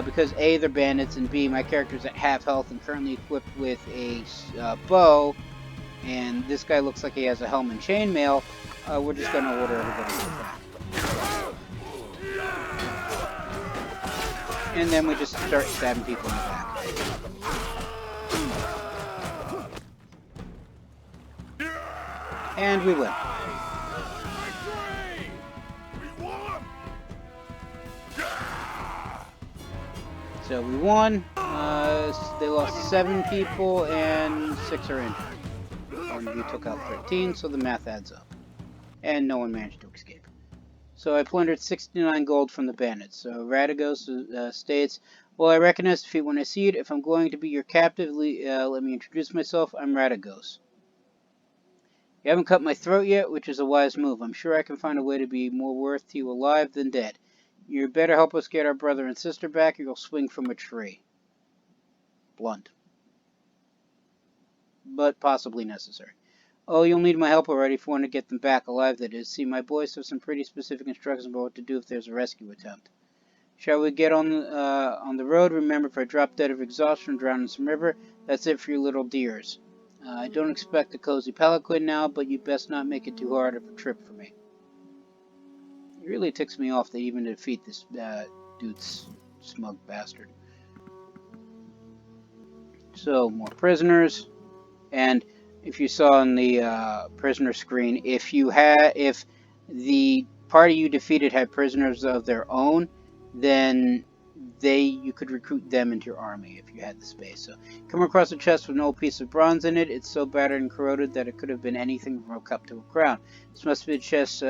because A, they're bandits, and B, my character's at half health and currently equipped with a bow, and this guy looks like he has a helm and chainmail. We're just going to order everybody to attack. And then we just start stabbing people in the back. And we win. So we won. They lost 7 people and 6 are injured. And we took out 13, so the math adds up. And no one managed to escape. So I plundered 69 gold from the bandits. So Radagos states, well, I recognize defeat when I see it. If I'm going to be your captive, let me introduce myself. I'm Radagos. You haven't cut my throat yet, which is a wise move. I'm sure I can find a way to be more worth to you alive than dead. You better help us get our brother and sister back, or you'll swing from a tree. Blunt. But possibly necessary. Oh, you'll need my help already if you want to get them back alive, that is. See, my boys have some pretty specific instructions about what to do if there's a rescue attempt. Shall we get on the road? Remember, if I drop dead of exhaustion or drown in some river, that's it for you little dears. I don't expect a cozy palanquin now, but you best not make it too hard of a trip for me. It really ticks me off that even to defeat this dude's smug bastard. So, more prisoners. And if you saw on the prisoner screen, if the party you defeated had prisoners of their own, then you could recruit them into your army if you had the space. So, come across a chest with an old piece of bronze in it. It's so battered and corroded that it could have been anything from a cup to a crown. This must be the chest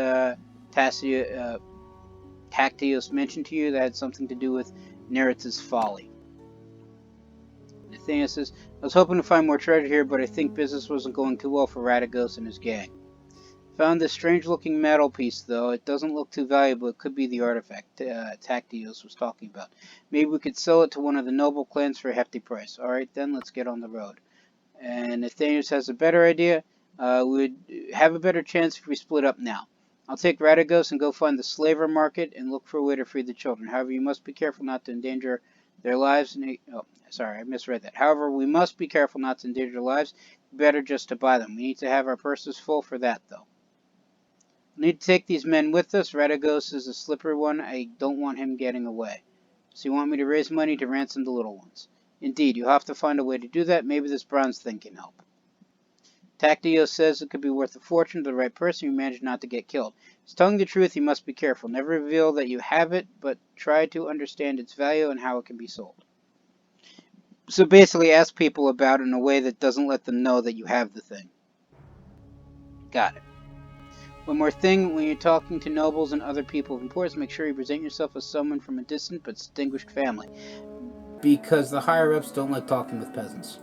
Tactios mentioned to you that had something to do with Neretz's folly. Nathaniel says, I was hoping to find more treasure here, but I think business wasn't going too well for Radagos and his gang. Found this strange-looking metal piece, though. It doesn't look too valuable. It could be the artifact Tactios was talking about. Maybe we could sell it to one of the noble clans for a hefty price. Alright then, let's get on the road. And Nathaniel has a better idea. We would have a better chance if we split up now. I'll take Radagos and go find the slaver market and look for a way to free the children. However, you must be careful not to endanger their lives. Oh, sorry, I misread that. However, we must be careful not to endanger their lives. Better just to buy them. We need to have our purses full for that, though. We need to take these men with us. Radagos is a slippery one. I don't want him getting away. So you want me to raise money to ransom the little ones? Indeed, you'll have to find a way to do that. Maybe this bronze thing can help. Tactios says it could be worth a fortune to the right person if you manage not to get killed. He's telling the truth, you must be careful. Never reveal that you have it, but try to understand its value and how it can be sold. So basically ask people about it in a way that doesn't let them know that you have the thing. Got it. One more thing, when you're talking to nobles and other people of importance, make sure you present yourself as someone from a distant but distinguished family. Because the higher-ups don't like talking with peasants.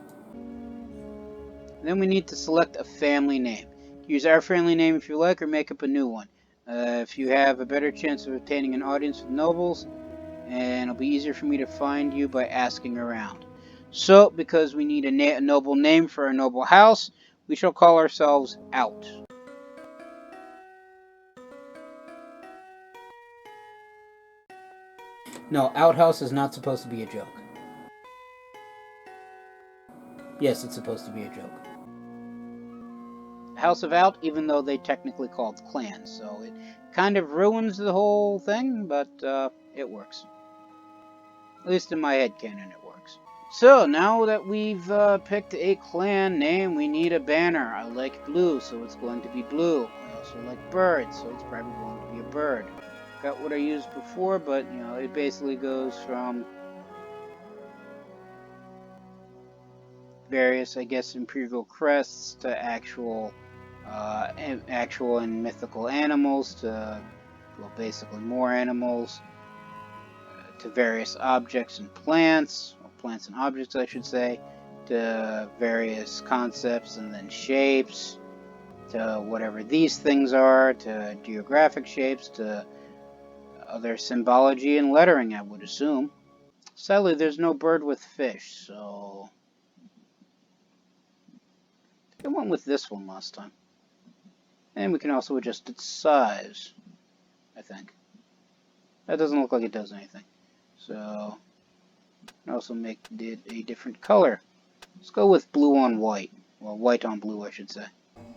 Then we need to select a family name. Use our family name if you like, or make up a new one. If you have a better chance of obtaining an audience with nobles, and it'll be easier for me to find you by asking around. So, because we need a noble name for our noble house, we shall call ourselves Out. No, Outhouse is not supposed to be a joke. Yes, it's supposed to be a joke. House of Out, even though they technically called clans, so it kind of ruins the whole thing, but it works. At least in my headcanon it works. So, now that we've picked a clan name, we need a banner. I like blue, so it's going to be blue. I also like birds, so it's probably going to be a bird. Got what I used before, but, you know, it basically goes from various, I guess, imperial crests to actual and mythical animals to, well, basically more animals, to various objects and plants, or plants and objects, I should say, to various concepts and then shapes, to whatever these things are, to geographic shapes, to other symbology and lettering, I would assume. Sadly, there's no bird with fish, so I went with this one last time. And we can also adjust its size, I think. That doesn't look like it does anything. So, can also make it a different color. Let's go with blue on white. Well, white on blue, I should say.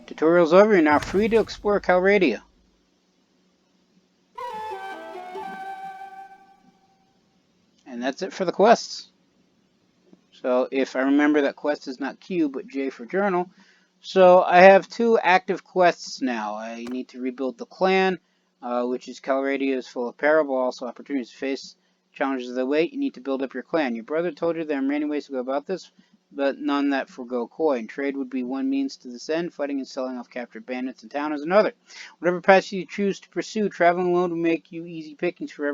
Tutorial's over. You're now free to explore Calradia. And that's it for the quests. So, if I remember, that quest is not Q, but J for journal. So, I have 2 active quests now. I need to rebuild the clan, which is Calradia is full of peril, but also opportunities to face Challenges of the weight, you need to build up your clan. Your brother told you there are many ways to go about this, but none that forego coin. Trade would be one means to this end. Fighting and selling off captured bandits in town is another. Whatever path you choose to pursue, traveling alone will make you easy pickings for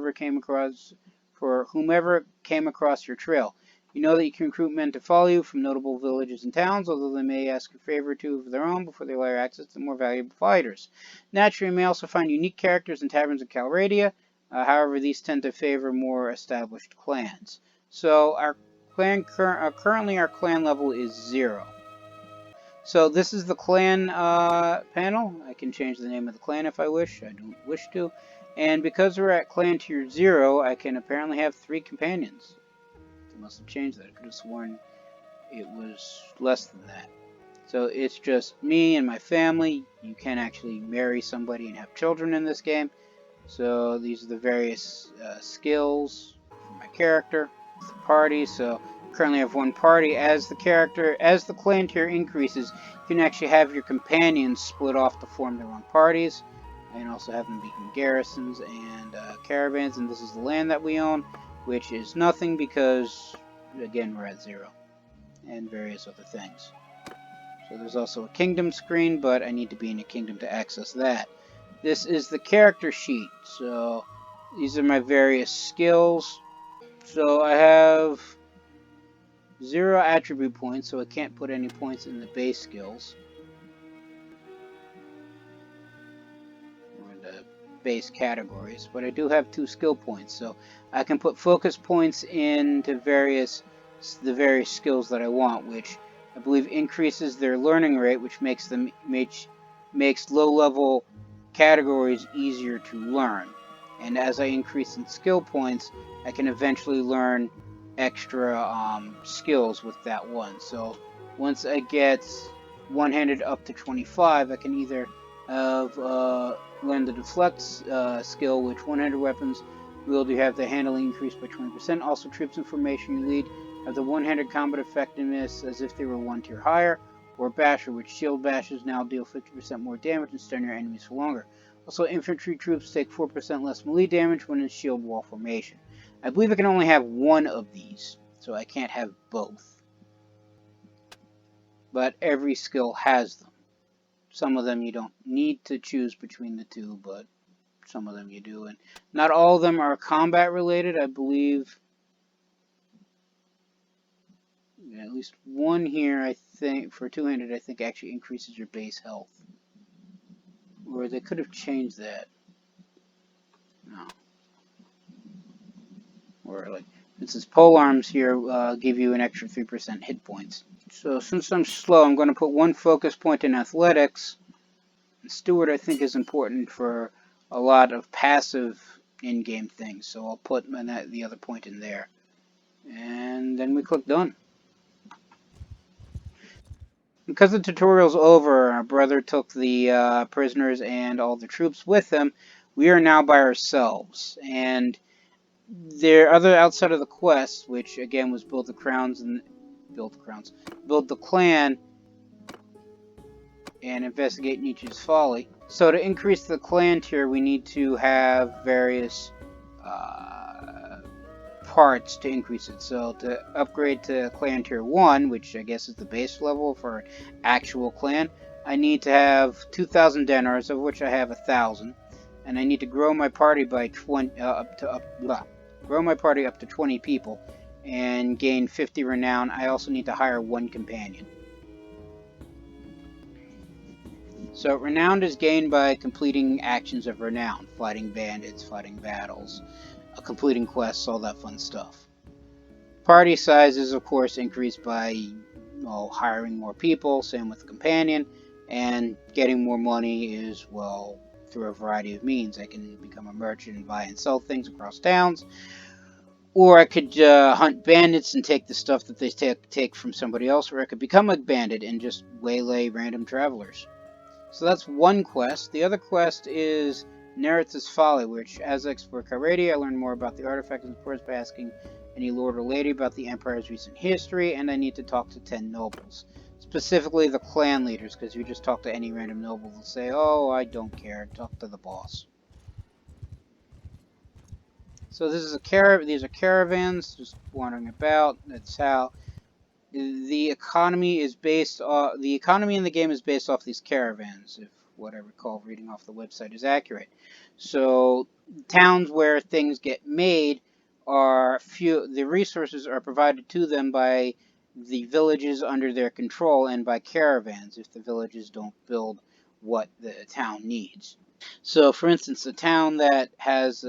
whomever came across your trail. You know that you can recruit men to follow you from notable villages and towns, although they may ask a favor or two of their own before they allow you access to more valuable fighters. Naturally, you may also find unique characters in taverns in Calradia. However, these tend to favor more established clans. So our clan currently our clan level is 0. So this is the clan panel. I can change the name of the clan if I wish. I don't wish to. And because we're at clan tier 0, I can apparently have 3 companions. They must have changed that. I could have sworn it was less than that. So it's just me and my family. You can actually marry somebody and have children in this game. So these are the various skills for my character. The party. So currently I have 1 party. As the clan tier increases, you can actually have your companions split off to form their own parties. And also have them become garrisons and caravans. And this is the land that we own, which is nothing because, again, we're at 0. And various other things. So there's also a kingdom screen, but I need to be in a kingdom to access that. This is the character sheet. So these are my various skills. So I have 0 attribute points, so I can't put any points in the base skills. Or the base categories. But I do have 2 skill points, so I can put focus points into the various skills that I want, which I believe increases their learning rate, which makes low-level categories easier to learn. And as I increase in skill points, I can eventually learn extra skills with that one. So once I get one-handed up to 25, I can either have learn the deflect skill, which one-handed weapons will have the handling increased by 20%. Also, troops in formation you lead have the one-handed combat effectiveness as if they were 1 tier higher, or Basher, which shield bashes now deal 50% more damage and stun your enemies for longer. Also, infantry troops take 4% less melee damage when in shield wall formation. I believe I can only have 1 of these, so I can't have both. But every skill has them. Some of them you don't need to choose between the 2, but some of them you do. And not all of them are combat related. I believe at least 1 here, I think, for 2-handed, I think actually increases your base health. Or they could have changed that. No. Or like, for instance, polearms here give you an extra 3% hit points. So since I'm slow, I'm going to put 1 focus point in athletics. And Steward, I think, is important for a lot of passive in-game things. So I'll put the other point in there. And then we click done. Because the tutorial's over, our brother took the prisoners and all the troops with him. We are now by ourselves, and there are other outside of the quest, which again was build the clan and investigate Nietzsche's folly. So to increase the clan tier, we need to have various parts to increase it. So to upgrade to clan tier 1, which I guess is the base level for actual clan, I need to have 2,000 dinars, of which I have 1,000, and I need to grow my party by grow my party up to 20 people and gain 50 renown. I also need to hire 1 companion. So renown is gained by completing actions of renown, fighting bandits, fighting battles, completing quests, all that fun stuff. Party size is, of course, increased by hiring more people, same with the companion, and getting more money is, well, through a variety of means. I can become a merchant and buy and sell things across towns, or I could hunt bandits and take the stuff that they take from somebody else, or I could become a bandit and just waylay random travelers. So that's 1 quest. The other quest is Nerith's Folly, which, as I explore Calradia, I learn more about the artifacts and importance by asking any lord or lady about the Empire's recent history, and I need to talk to 10 nobles. Specifically the clan leaders, because if you just talk to any random noble, they'll say, oh, I don't care, talk to the boss. So this is these are caravans just wandering about. That's how the economy is based off. The economy in the game is based off these caravans, if what I recall reading off the website is accurate. So towns where things get made are few. The resources are provided to them by the villages under their control and by caravans if the villages don't build what the town needs. So, for instance, a town that has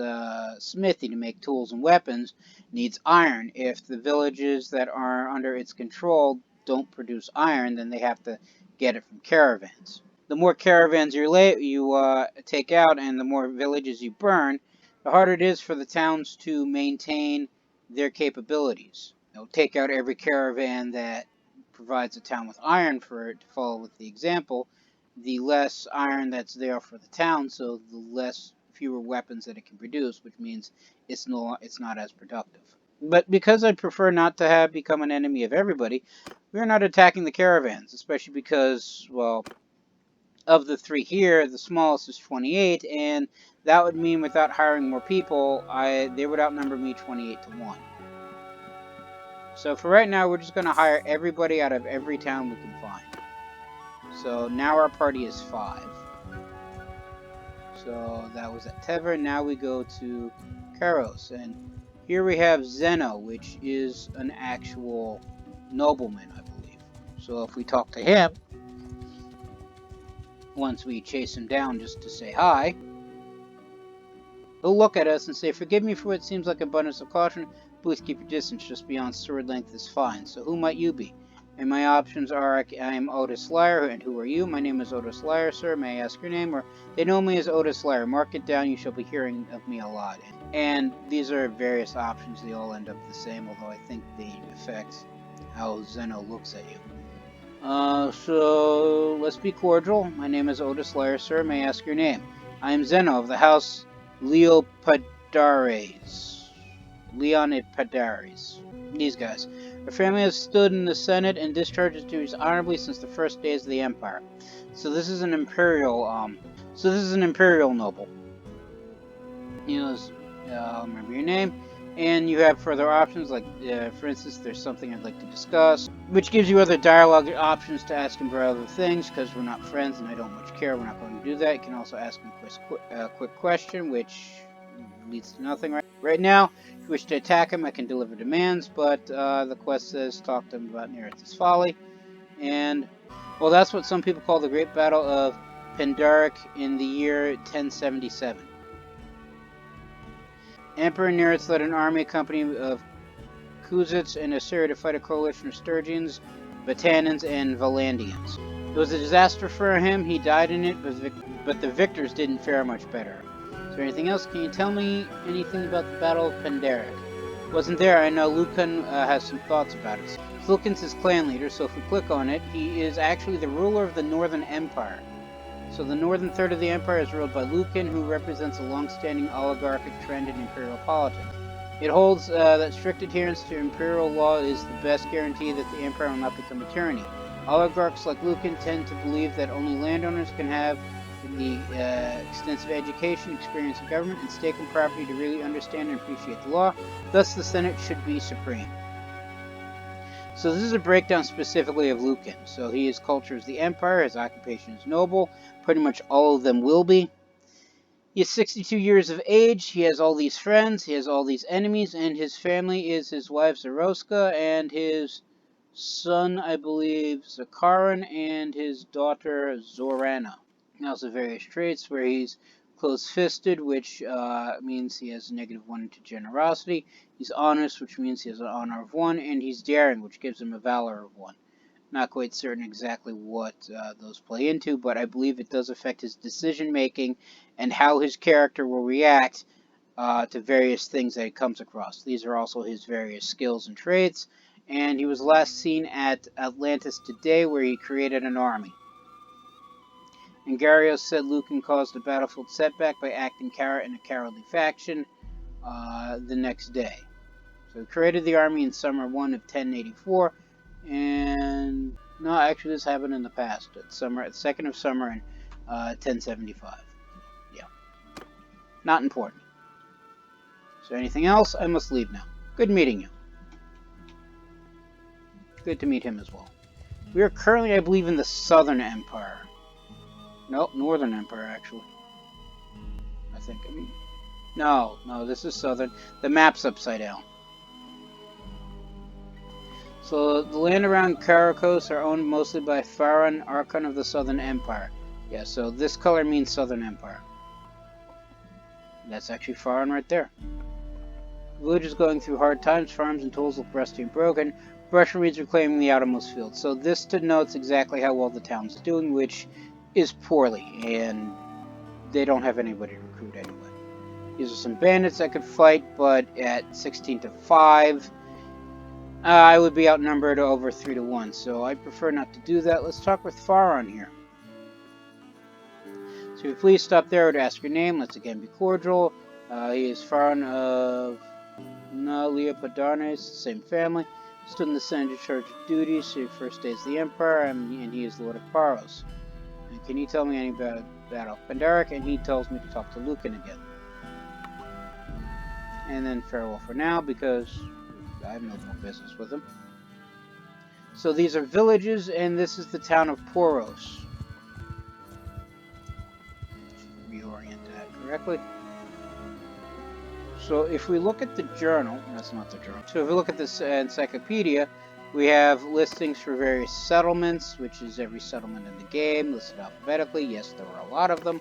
smithy to make tools and weapons needs iron. If the villages that are under its control don't produce iron, then they have to get it from caravans. The more caravans you take out and the more villages you burn, the harder it is for the towns to maintain their capabilities. Take out every caravan that provides a town with iron for it to follow with the example, the less iron that's there for the town, so the fewer weapons that it can produce, which means it's not as productive. But because I prefer not to have become an enemy of everybody, we're not attacking the caravans, especially because, well, of the three here, the smallest is 28, and that would mean without hiring more people, they would outnumber me 28 to 1. So for right now, we're just going to hire everybody out of every town we can find. So now our party is 5. So that was at Tever. Now we go to Karos, and here we have Zeno, which is an actual nobleman, I believe. So if we talk to him, once we chase him down just to say hi, he'll look at us and say, "Forgive me for what seems like abundance of caution. Please keep your distance. Just beyond sword length is fine. So who might you be?" And my options are, I am Otis Lyer, and who are you? My name is Otis Lyer, sir. May I ask your name? Or they know me as Otis Lyer. Mark it down. You shall be hearing of me a lot. And these are various options. They all end up the same, although I think they affect how Zeno looks at you. So let's be cordial. My name is Otis Lyer, sir. May I ask your name? I am Zeno of the house Leopadares. Leonipadares. These guys. Our family has stood in the Senate and discharged its duties honorably since the first days of the Empire. So this is an imperial. Noble. Remember your name, and you have further options. Like, for instance, there's something I'd like to discuss, which gives you other dialogue options to ask him for other things. Because we're not friends, and I don't much care, we're not going to do that. You can also ask him a quick question, which leads to nothing right now. If you wish to attack him, I can deliver demands, but the quest says talk to him about Nereid's folly. And, well, that's what some people call the Great Battle of Pandaric in the year 1077. Emperor Nereid led an army company of Kuzits and Assyria to fight a coalition of Sturgians, Batanans, and Valandians. It was a disaster for him. He died in it, but the victors didn't fare much better. Is there anything else? Can you tell me anything about the Battle of Pandaric? Wasn't there. I know Lucan has some thoughts about it. Lucan's his clan leader, so if we click on it, he is actually the ruler of the Northern Empire. So the northern third of the empire is ruled by Lucan, who represents a long-standing oligarchic trend in imperial politics. It holds that strict adherence to imperial law is the best guarantee that the empire will not become a tyranny. Oligarchs like Lucan tend to believe that only landowners can have the extensive education, experience in government, and stake in property to really understand and appreciate the law. Thus, the Senate should be supreme. So this is a breakdown specifically of Lucan. So his culture is the empire, his occupation is noble, pretty much all of them will be. He is 62 years of age, he has all these friends, he has all these enemies, and his family is his wife Zaroska, and his son, I believe, Zakaran, and his daughter Zorana. He also has various traits where he's close-fisted, which means he has -1 to generosity. He's honest, which means he has an honor of 1, and he's daring, which gives him a valor of 1. Not quite certain exactly what those play into, but I believe it does affect his decision-making and how his character will react to various things that he comes across. These are also his various skills and traits, and he was last seen at Atlantis today, where he created an army. And Garios said Lucan caused a battlefield setback by acting in a cowardly faction the next day. So he created the army in summer 1 of 1084, and no, actually this happened in the past, at 2nd of summer in 1075. Yeah, not important. Is there anything else? I must leave now. Good meeting you. Good to meet him as well. We are currently, I believe, in the Southern Empire. Nope, Northern Empire, actually. I think. No, this is Southern. The map's upside down. So, the land around Karakos are owned mostly by Farron, Archon of the Southern Empire. Yeah, so this color means Southern Empire. That's actually Farron right there. The village is going through hard times. Farms and tools look rusty and broken. Brush reeds are claiming the outermost field. So this denotes exactly how well the town's doing, which is poorly, and they don't have anybody to recruit anyway. These are some bandits that could fight, but at 16 to 5, I would be outnumbered over 3 to 1, so I prefer not to do that. Let's talk with Farron here. So if you please stop there to ask your name. Let's again be cordial. He is Farron of Leopodarnes, same family. Stood in the Senate in charge of duties. So he first days the Emperor, and he is Lord of Paros. And can you tell me any about Battle Pandaric? And he tells me to talk to Lucan again. And then farewell for now, because I have no more business with him. So these are villages, and this is the town of Poros. Reorient that correctly. So if we look at the journal, that's not the journal. So if we look at this encyclopedia, we have listings for various settlements, which is every settlement in the game, listed alphabetically. Yes, there are a lot of them.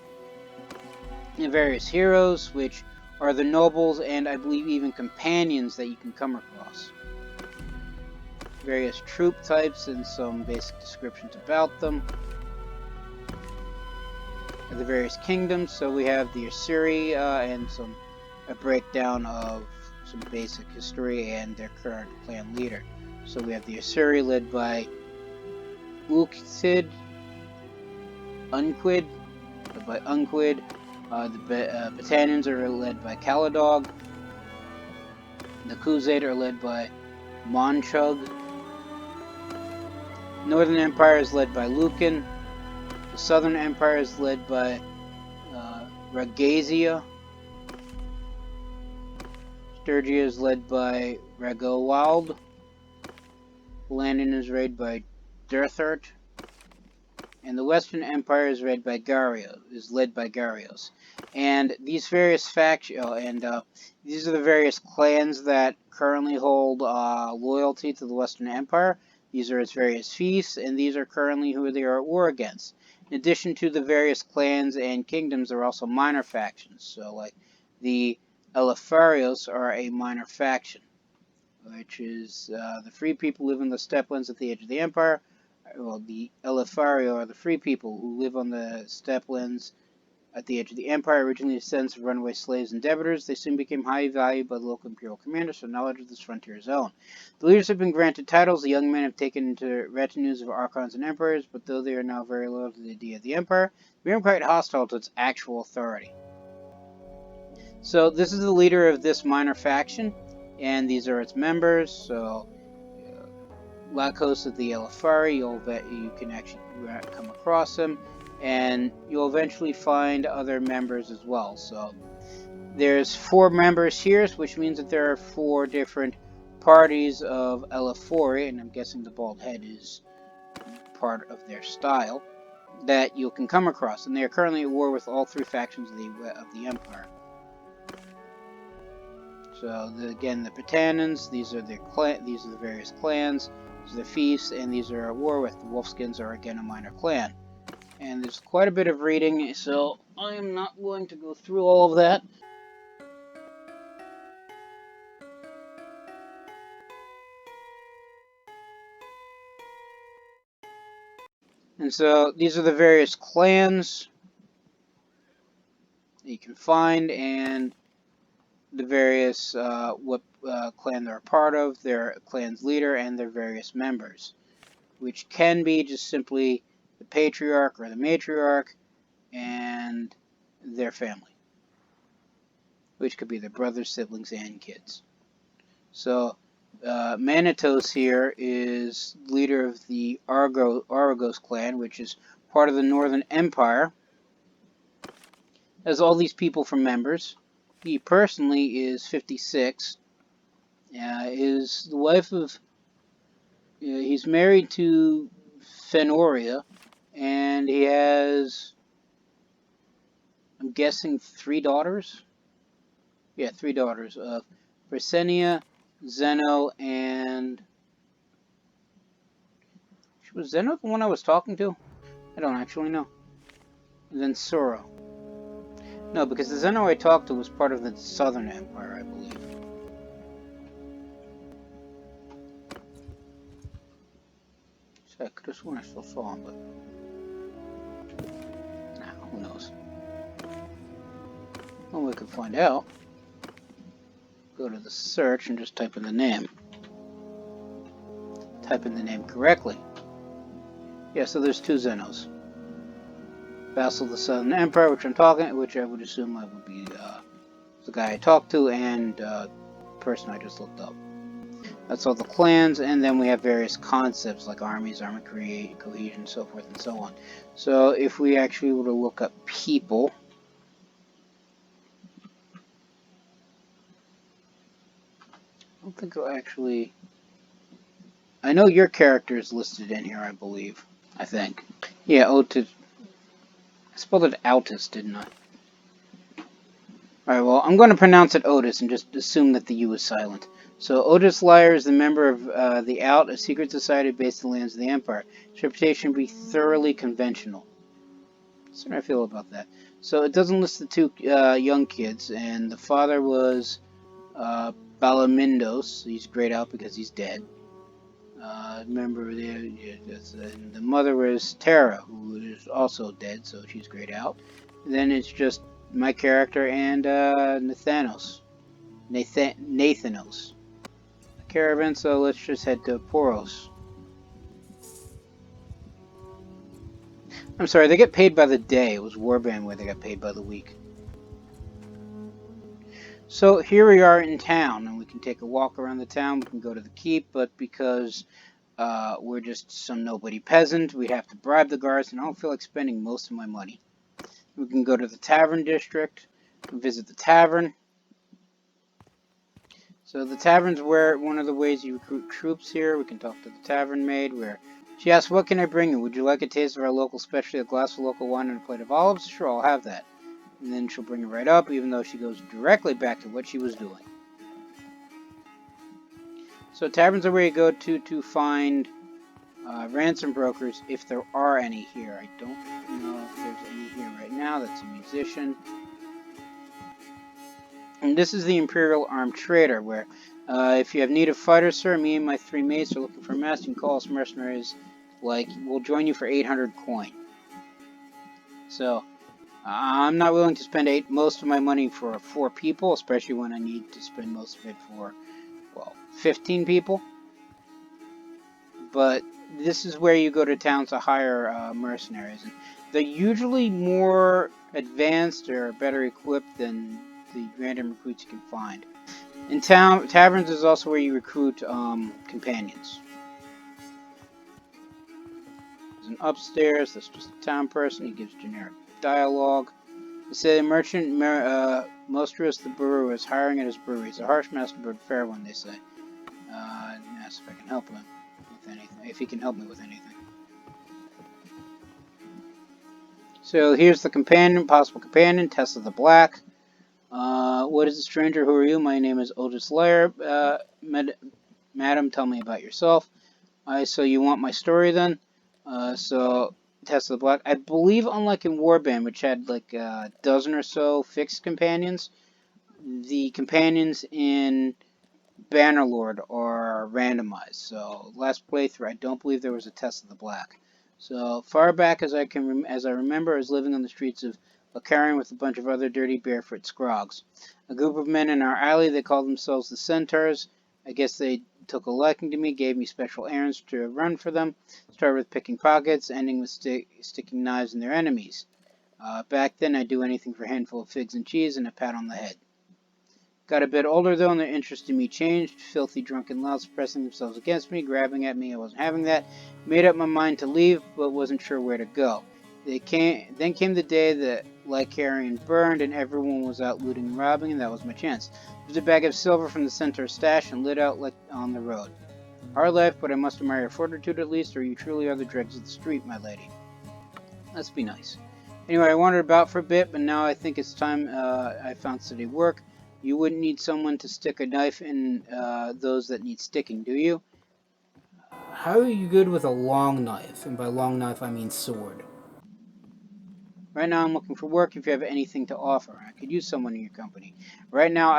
And various heroes, which are the nobles and I believe even companions that you can come across. Various troop types and some basic descriptions about them. And the various kingdoms, so we have the Assyri and a breakdown of some basic history and their current clan leader. So we have the Assyri led by Uktid, Unquid, the Battanians are led by Caladog. The Khuzad are led by Monchug. Northern Empire is led by Lucan. The Southern Empire is led by Ragazia. Sturgia is led by Ragowald. Landon is led by Durthert. And the Western Empire is led by Garios. And these various factions, these are the various clans that currently hold loyalty to the Western Empire. These are its various fiefs, and these are currently who they are at war against. In addition to the various clans and kingdoms, there are also minor factions. So, like, the Elefarios are a minor faction, which is the free people live in the steplands at the edge of the Empire. Well, the Elefario are the free people who live on the steplands at the edge of the Empire, originally descendants of runaway slaves and debtors. They soon became highly valued by the local imperial commanders for knowledge of this frontier zone. The leaders have been granted titles. The young men have taken into retinues of archons and emperors, but though they are now very loyal to the idea of the Empire, they are quite hostile to its actual authority. So this is the leader of this minor faction, and these are its members. So Lakos of the Elefari, you can actually come across him, and you'll eventually find other members as well. So there's 4 members here, which means that there are 4 different parties of Elefori, and I'm guessing the bald head is part of their style, that you can come across, and they are currently at war with all 3 factions of the Empire. So again, the Batanans, these are the various clans. These are the fiefs, and these are at war with. The Wolfskins are again a minor clan. And there's quite a bit of reading, so I am not going to go through all of that. And so these are the various clans that you can find, and the various what clan they're a part of, their clan's leader, and their various members, which can be just simply the patriarch or the matriarch and their family, which could be their brothers, siblings, and kids. So Manitos here is leader of the Argos clan, which is part of the Northern Empire. Has all these people from members. He personally is 56. Is the wife of. He's married to Fenoria, and he has, I'm guessing, 3 daughters. Yeah, 3 daughters of Brisenia, Zeno, and was Zeno the one I was talking to? I don't actually know. And then Suro. No, because the Zeno I talked to was part of the Southern Empire, I believe. So I could have sworn I still saw him, but nah, who knows? Well, we could find out. Go to the search and just type in the name. Type in the name correctly. Yeah, so there's 2 Zenos. Vassal of the Southern Empire, which I would assume I would be the guy I talked to, and person I just looked up. That's all the clans, and then we have various concepts like armies, army cohesion, so forth and so on. So if we actually were to look up people, I don't think it'll actually. I know your character is listed in here, I believe. I think. Yeah, Otis. I spelled it Autis, didn't I? Alright, well, I'm going to pronounce it Otis and just assume that the U is silent. So, Otis Liar is the member of the Out, a secret society based in the lands of the Empire. His reputation would be thoroughly conventional. That's how I feel about that. So, it doesn't list the 2 young kids, and the father was Balamindos. He's grayed out because he's dead. Remember, the mother was Terra, who is also dead, so she's grayed out. And then it's just my character and Nathanos. Caravan, so let's just head to Poros. I'm sorry, they get paid by the day. It was Warband where they got paid by the week. So here we are in town, and we can take a walk around the town. We can go to the keep, but because we're just some nobody peasant, we have to bribe the guards, and I don't feel like spending most of my money. We can go to the tavern district, visit the tavern. So the tavern's where one of the ways you recruit troops here. We can talk to the tavern maid where she asks, "What can I bring you? Would you like a taste of our local specialty, a glass of local wine and a plate of olives?" Sure, I'll have that. And then she'll bring it right up, even though she goes directly back to what she was doing. So taverns are where you go to find ransom brokers, if there are any here. I don't know if there's any here right now. That's a musician. And this is the Imperial Armed Trader, where if you have need of fighters, sir, me and my 3 mates are looking for a master. You can call us mercenaries. Like, we'll join you for 800 coin. So, I'm not willing to spend most of my money for 4 people, especially when I need to spend most of it for, well, 15 people. But this is where you go to town to hire mercenaries. And they're usually more advanced or better equipped than the random recruits you can find. In taverns is also where you recruit companions. There's an upstairs, that's just a town person, he gives generic dialogue. They say the merchant Mostrius the brewer is hiring at his brewery. He's a harsh master but fair one, they say. Ask if I can help him with anything, if he can help me with anything. So here's the companion, possible companion, Tessa the Black. What is the stranger? Who are you? My name is Otis Liar. Madam, tell me about yourself. So you want my story then? So Tessa the Black. I believe, unlike in Warband, which had like a dozen or so fixed companions, the companions in Bannerlord are randomized. So last playthrough, I don't believe there was a Tessa the Black. So far back as I remember, I was living on the streets of Carrying with a bunch of other dirty barefoot scrogs. A group of men in our alley, they called themselves the Centaurs. I guess they took a liking to me, gave me special errands to run for them. Started with picking pockets, ending with sticking knives in their enemies. Back then, I'd do anything for a handful of figs and cheese and a pat on the head. Got a bit older though, and their interest in me changed. Filthy, drunken louts pressing themselves against me, grabbing at me. I wasn't having that. Made up my mind to leave, but wasn't sure where to go. Then came the day that Lycarian burned and everyone was out looting and robbing, and that was my chance. There's a bag of silver from the center stash and lit out like on the road. Hard life, but I must admire your fortitude at least, or you truly are the dregs of the street, my lady. Let's be nice. Anyway, I wandered about for a bit, but now I think it's time I found steady work. You wouldn't need someone to stick a knife in those that need sticking, do you? How are you good with a long knife? And by long knife, I mean sword. Right now I'm looking for work if you have anything to offer. I could use someone in your company. Right now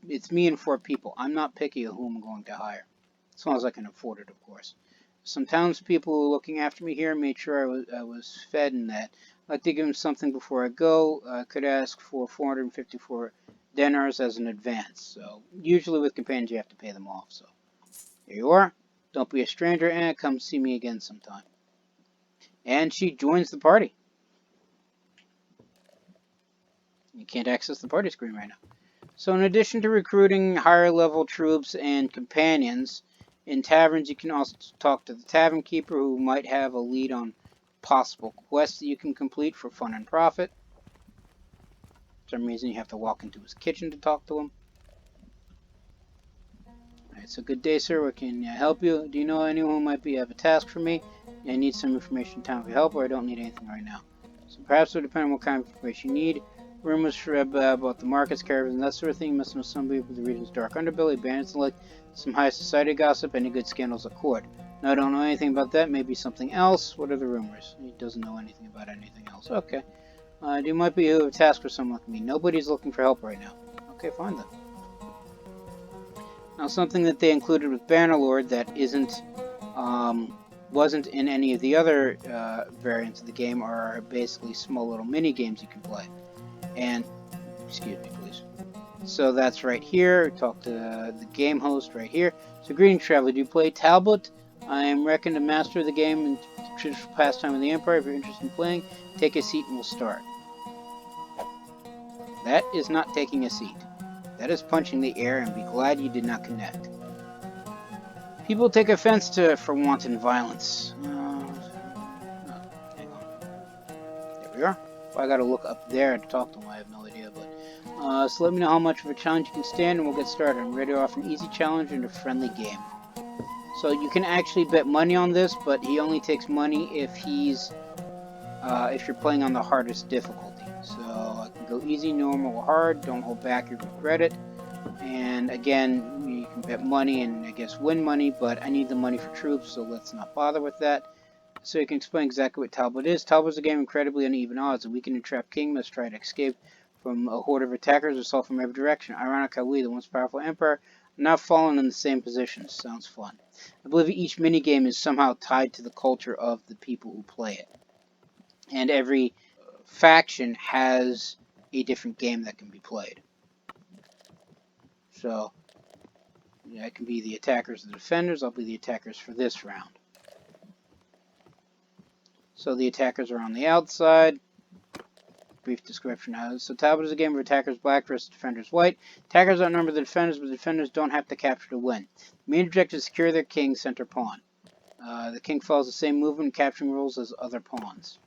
it's me and 4 people. I'm not picky of whom I'm going to hire. As long as I can afford it, of course. Some townspeople who are looking after me here made sure I was fed and that. I'd like to give them something before I go. I could ask for 454 dinars as an advance. So usually with companions you have to pay them off. So here you are. Don't be a stranger and come see me again sometime. And she joins the party. You can't access the party screen right now. So in addition to recruiting higher level troops and companions, in taverns you can also talk to the tavern keeper who might have a lead on possible quests that you can complete for fun and profit. For some reason you have to walk into his kitchen to talk to him. Alright, so good day, sir. What can I help you? Do you know anyone who might have a task for me? I need some information in town for help, or I don't need anything right now. So perhaps it would depend on what kind of information you need. Rumors about the markets, caravans, and that sort of thing. You must know somebody with the region's dark underbelly, bandits and like, some high society gossip, any good scandals at court. No, I don't know anything about that. Maybe something else. What are the rumors? He doesn't know anything about anything else. Okay. You might be a task for someone like me. Nobody's looking for help right now. Okay, fine then. Now, something that they included with Bannerlord that wasn't in any of the other variants of the game are basically small little mini games you can play. And, excuse me, please. So that's right here. Talk to the game host right here. So, greetings, traveler. Do you play Talbut? I am reckoned a master of the game and traditional pastime of the Empire. If you're interested in playing, take a seat and we'll start. That is not taking a seat. That is punching the air, and be glad you did not connect. People take offense for wanton violence. Hang on. There we are. Well, I gotta look up there to talk to them. I have no idea, but so let me know how much of a challenge you can stand, and we'll get started. I'm ready to offer an easy challenge and a friendly game. So you can actually bet money on this, but he only takes money if you're playing on the hardest difficulty. So I can go easy, normal, or hard. Don't hold back, you regret it. And again, you can bet money and I guess win money, but I need the money for troops, so let's not bother with that. So you can explain exactly what Talbot is. Talbot is a game of incredibly uneven odds. A weakened and trapped king must try to escape from a horde of attackers assault from every direction. Ironic how we, the once powerful empire, are now fallen in the same positions. Sounds fun. I believe each minigame is somehow tied to the culture of the people who play it. And every faction has a different game that can be played. So, yeah, I can be the attackers and the defenders. I'll be the attackers for this round. So the attackers are on the outside. Brief description. So Talbot is a game of attackers black versus defenders white. Attackers outnumber the defenders, but the defenders don't have to capture to win. The main objective is secure their king center pawn. The king follows the same movement and capturing rules as other pawns.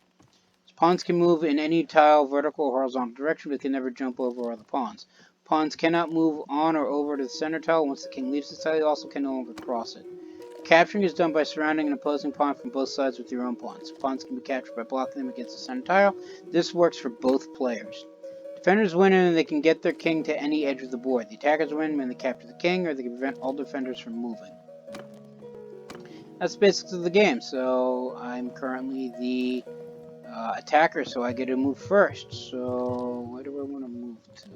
Pawns can move in any tile, vertical or horizontal direction, but they can never jump over other pawns. Pawns cannot move on or over to the center tile. Once the king leaves the tile, you also can no longer cross it. Capturing is done by surrounding an opposing pawn from both sides with your own pawns. Pawns can be captured by blocking them against the center tile. This works for both players. Defenders win and they can get their king to any edge of the board. The attackers win when they capture the king, or they can prevent all defenders from moving. That's basically the game. So I'm currently the attacker, so I get to move first. So where do I want to move to?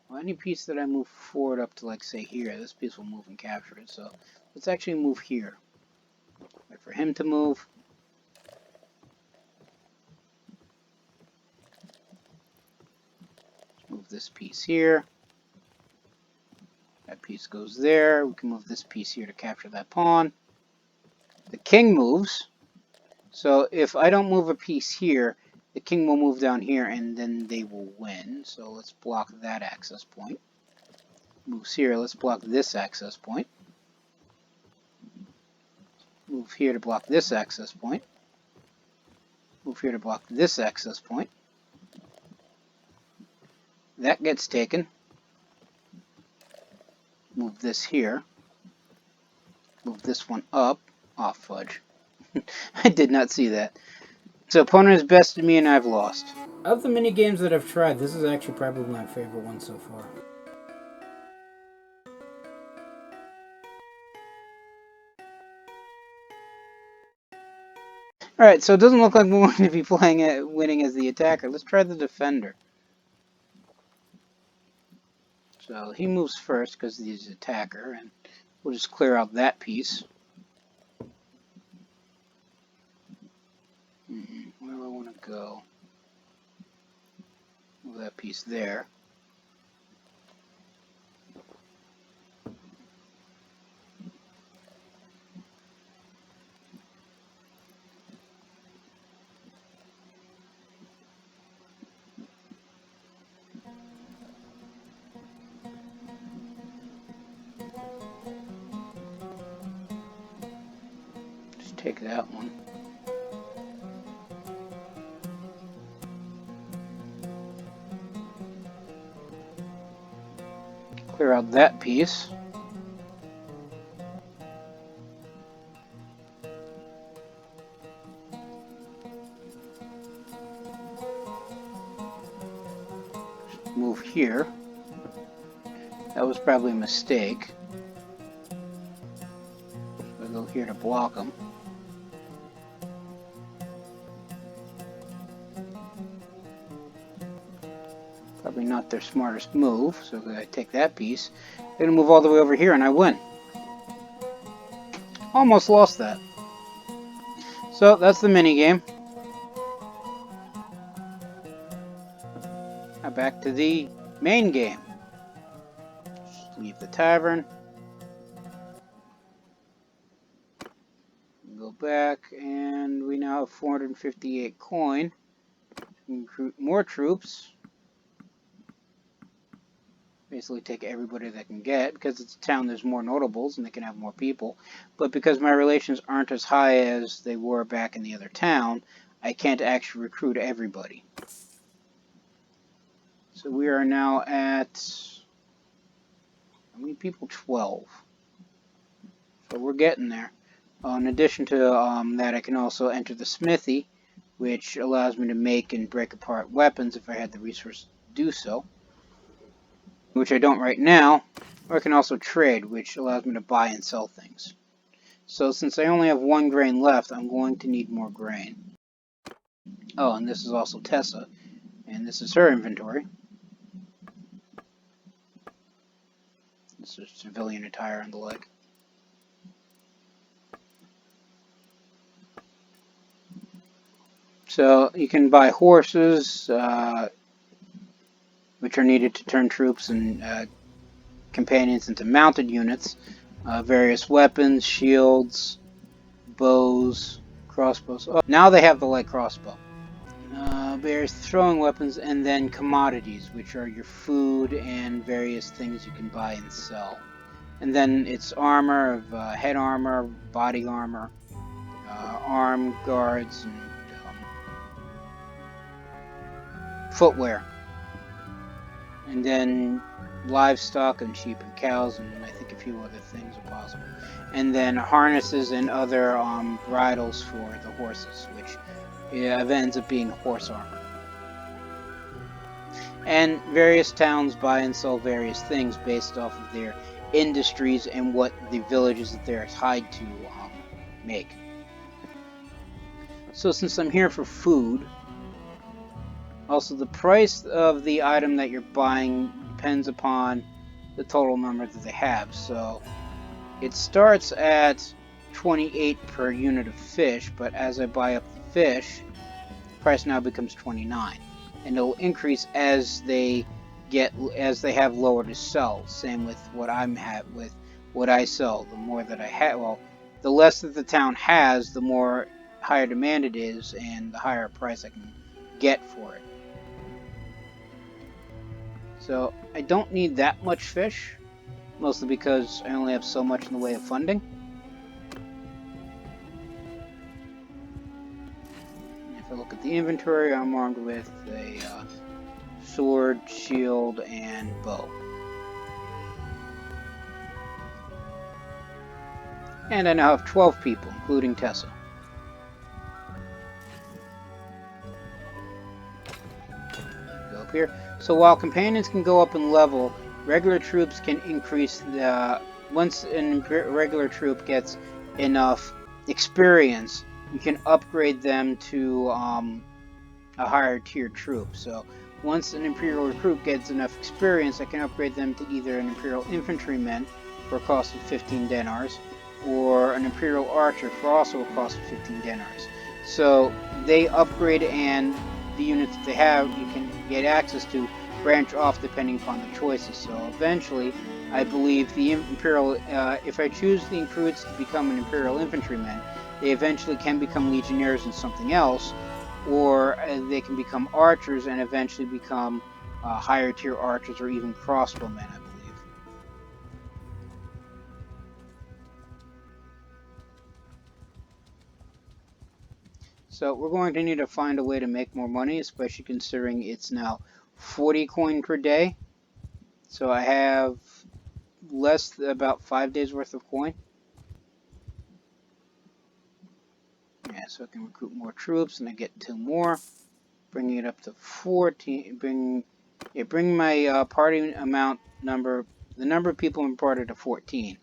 Well, any piece that I move forward up to, like, say here, this piece will move and capture it. So let's actually move here. Wait for him to move. Let's move this piece here. That piece goes there. We can move this piece here to capture that pawn. The king moves. So if I don't move a piece here, the king will move down here and then they will win. So let's block that access point. Moves here, let's block this access point. Move here to block this access point. Move here to block this access point. That gets taken. Move this here. Move this one up. Oh, fudge. I did not see that. So opponent is bested me and I've lost. Of the mini games that I've tried, this is actually probably my favorite one so far. Alright, so it doesn't look like we're going to be winning as the attacker. Let's try the defender. So he moves first because he's the attacker, and we'll just clear out that piece. Where do I want to go? Move that piece there. Just take that one. Clear out that piece. Move here. That was probably a mistake. We'll go here to block them. Probably not their smartest move, so I take that piece. They're gonna move all the way over here and I win. Almost lost that. So that's the mini game. Now back to the main game. Just leave the tavern. Go back, and we now have 458 coin. Recruit more troops. Basically take everybody they can get. Because it's a town, there's more notables and they can have more people. But because my relations aren't as high as they were back in the other town, I can't actually recruit everybody. So we are now at, how many people? 12. So we're getting there. In addition to that, I can also enter the smithy, which allows me to make and break apart weapons if I had the resources to do so, which I don't right now. Or I can also trade, which allows me to buy and sell things. So since I only have 1 grain left, I'm going to need more grain. Oh, and this is also Tessa, and this is her inventory. This is civilian attire and the like. So you can buy horses, which are needed to turn troops and companions into mounted units, various weapons, shields, bows, crossbows. Oh, now they have the light crossbow. Various throwing weapons, and then commodities, which are your food and various things you can buy and sell. And then it's armor, head armor, body armor, arm guards, and footwear. And then livestock and sheep and cows, and I think a few other things are possible. And then harnesses and other bridles for the horses, which ends up being horse armor. And various towns buy and sell various things based off of their industries and what the villages that they're tied to make. So since I'm here for food, also the price of the item that you're buying depends upon the total number that they have. So it starts at 28 per unit of fish, but as I buy up the fish, the price now becomes 29, and it will increase as they have lower to sell. Same with what with what I sell. The more that I have, well, the less that the town has, the more higher demand it is, and the higher price I can get for it. So I don't need that much fish, mostly because I only have so much in the way of funding. If I look at the inventory, I'm armed with a sword, shield, and bow. And I now have 12 people, including Tessa. Go up here. So while companions can go up in level, regular troops can increase the... Once a regular troop gets enough experience, you can upgrade them to a higher tier troop. So once an Imperial recruit gets enough experience, I can upgrade them to either an Imperial infantryman for a cost of 15 dinars, or an Imperial archer for also a cost of 15 dinars. So they upgrade, and the units that they have, you can get access to, branch off depending upon the choices. So eventually, I believe the Imperial, if I choose the recruits to become an Imperial infantryman, they eventually can become legionnaires in something else, or they can become archers and eventually become higher tier archers or even crossbowmen, I believe. So we're going to need to find a way to make more money, especially considering it's now 40 coin per day. So I have about 5 days worth of coin. Yeah, so I can recruit more troops, and I get 2 more, bringing it up to 14. Bring my party amount number, the number of people in party, to 14,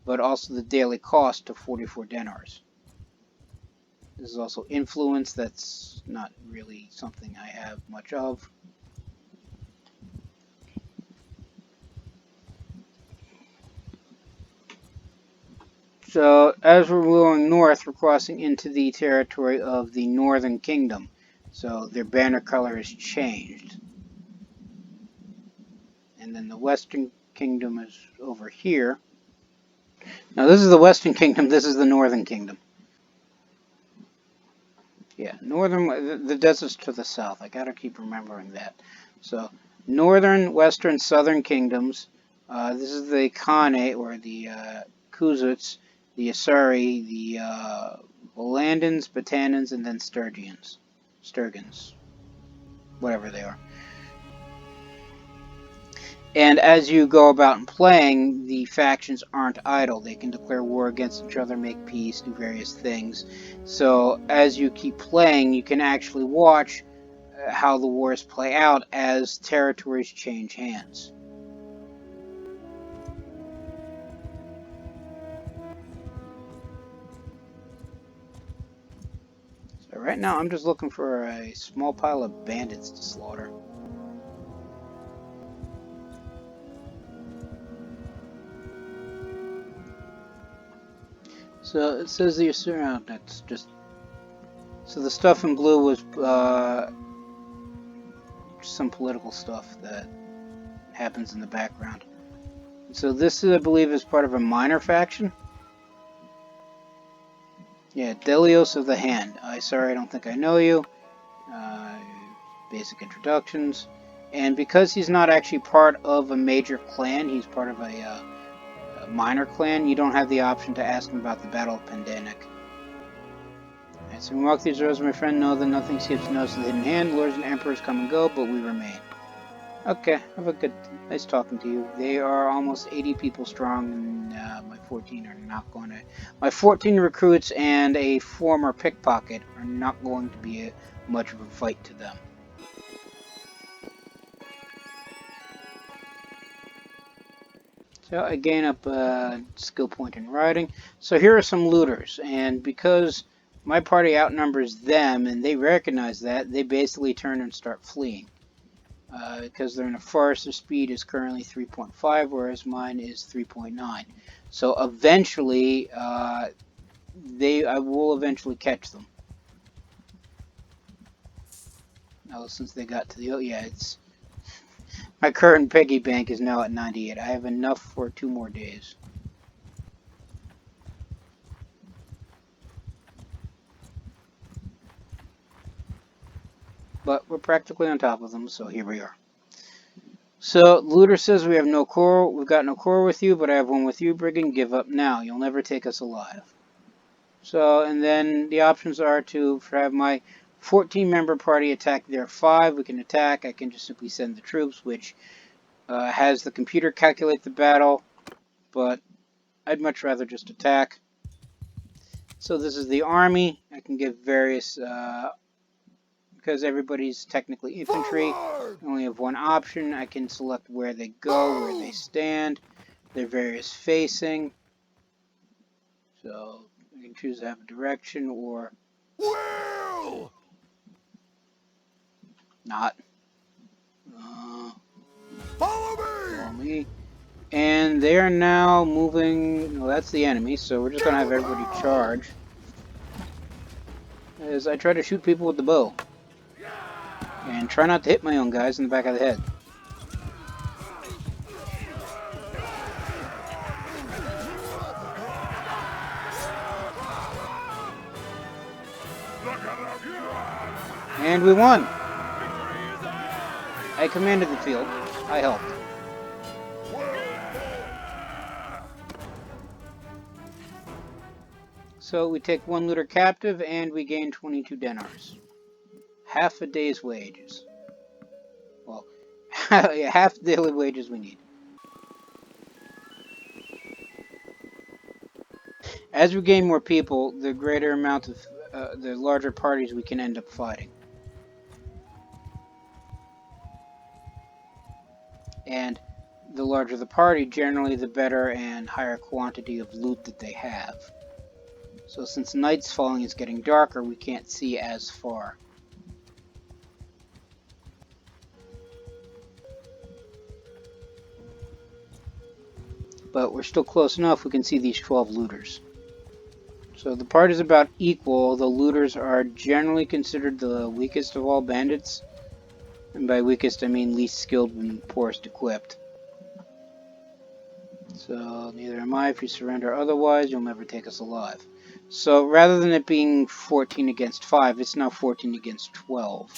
but also the daily cost to 44 dinars. This is also influence. That's not really something I have much of. So as we're moving north, we're crossing into the territory of the Northern Kingdom. So their banner color has changed. And then the Western Kingdom is over here. Now this is the Western Kingdom, this is the Northern Kingdom. Yeah, the desert's to the south. I gotta keep remembering that. So, northern, western, southern kingdoms. This is the Khanate, or the Kuzuts, the Asari, the Volandans, Batanans, and then Sturgians. Sturgans. Whatever they are. And as you go about and playing, the factions aren't idle. They can declare war against each other, make peace, do various things. So as you keep playing, you can actually watch how the wars play out as territories change hands. So right now I'm just looking for a small pile of bandits to slaughter. So it says the Assyrian. That's just... So the stuff in blue was some political stuff that happens in the background. So this, I believe, is part of a minor faction. Yeah, Delios of the Hand. Sorry, I don't think I know you. Basic introductions. And because he's not actually part of a major clan, he's part of a minor clan, you don't have the option to ask him about the Battle of Pendanus. Alright, so we walk these roads, my friend, know that nothing escapes the nose of the hidden hand. Lords and emperors come and go, but we remain. Okay, have a good... Nice talking to you. They are almost 80 people strong, and my 14 are not going to... My 14 recruits and a former pickpocket are not going to be much of a fight to them. So I gain up a skill point in riding. So here are some looters, and because my party outnumbers them, and they recognize that, they basically turn and start fleeing. Because they're in a forest, their speed is currently 3.5, whereas mine is 3.9. So eventually, I will eventually catch them. Now, since they got to the... Oh, yeah, it's... My current piggy bank is now at 98. I have enough for 2 more days. But we're practically on top of them, so here we are. So, Looter says we have no core. We've got no core with you, but I have one with you, Brigand. Give up now. You'll never take us alive. So, and then the options are to have my 14-member party attack. There are 5. We can attack. I can just simply send the troops, which has the computer calculate the battle, but I'd much rather just attack. So this is the army. I can give various, because everybody's technically infantry, I only have one option. I can select where they go, where they stand, their various facing. So I can choose to have a direction or not. Follow me. And they are now moving. Well, that's the enemy, so we're just going to have everybody charge. As I try to shoot people with the bow. And try not to hit my own guys in the back of the head. And we won! I commanded the field. I helped. So we take 1 looter captive and we gain 22 denars. Half a day's wages. Well, half the daily wages we need. As we gain more people, the greater amount of, the larger parties we can end up fighting. And the larger the party, generally the better and higher quantity of loot that they have. So since night's falling, it's getting darker, we can't see as far. But we're still close enough, we can see these 12 looters. So the party is about equal. The looters are generally considered the weakest of all bandits. And by weakest, I mean least skilled and poorest equipped. So neither am I. If you surrender otherwise, you'll never take us alive. So rather than it being 14 against 5, it's now 14 against 12.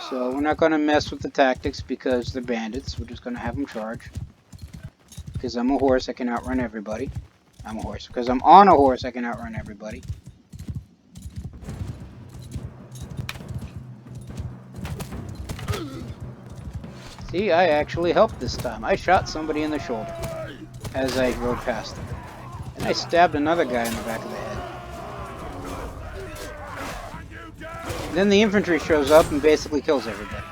So we're not going to mess with the tactics because they're bandits. We're just going to have them charge. Because I'm a horse, I can outrun everybody. I'm a horse. Because I'm on a horse, I can outrun everybody. See, I actually helped this time. I shot somebody in the shoulder as I rode past them. And I stabbed another guy in the back of the head. Then the infantry shows up and basically kills everybody.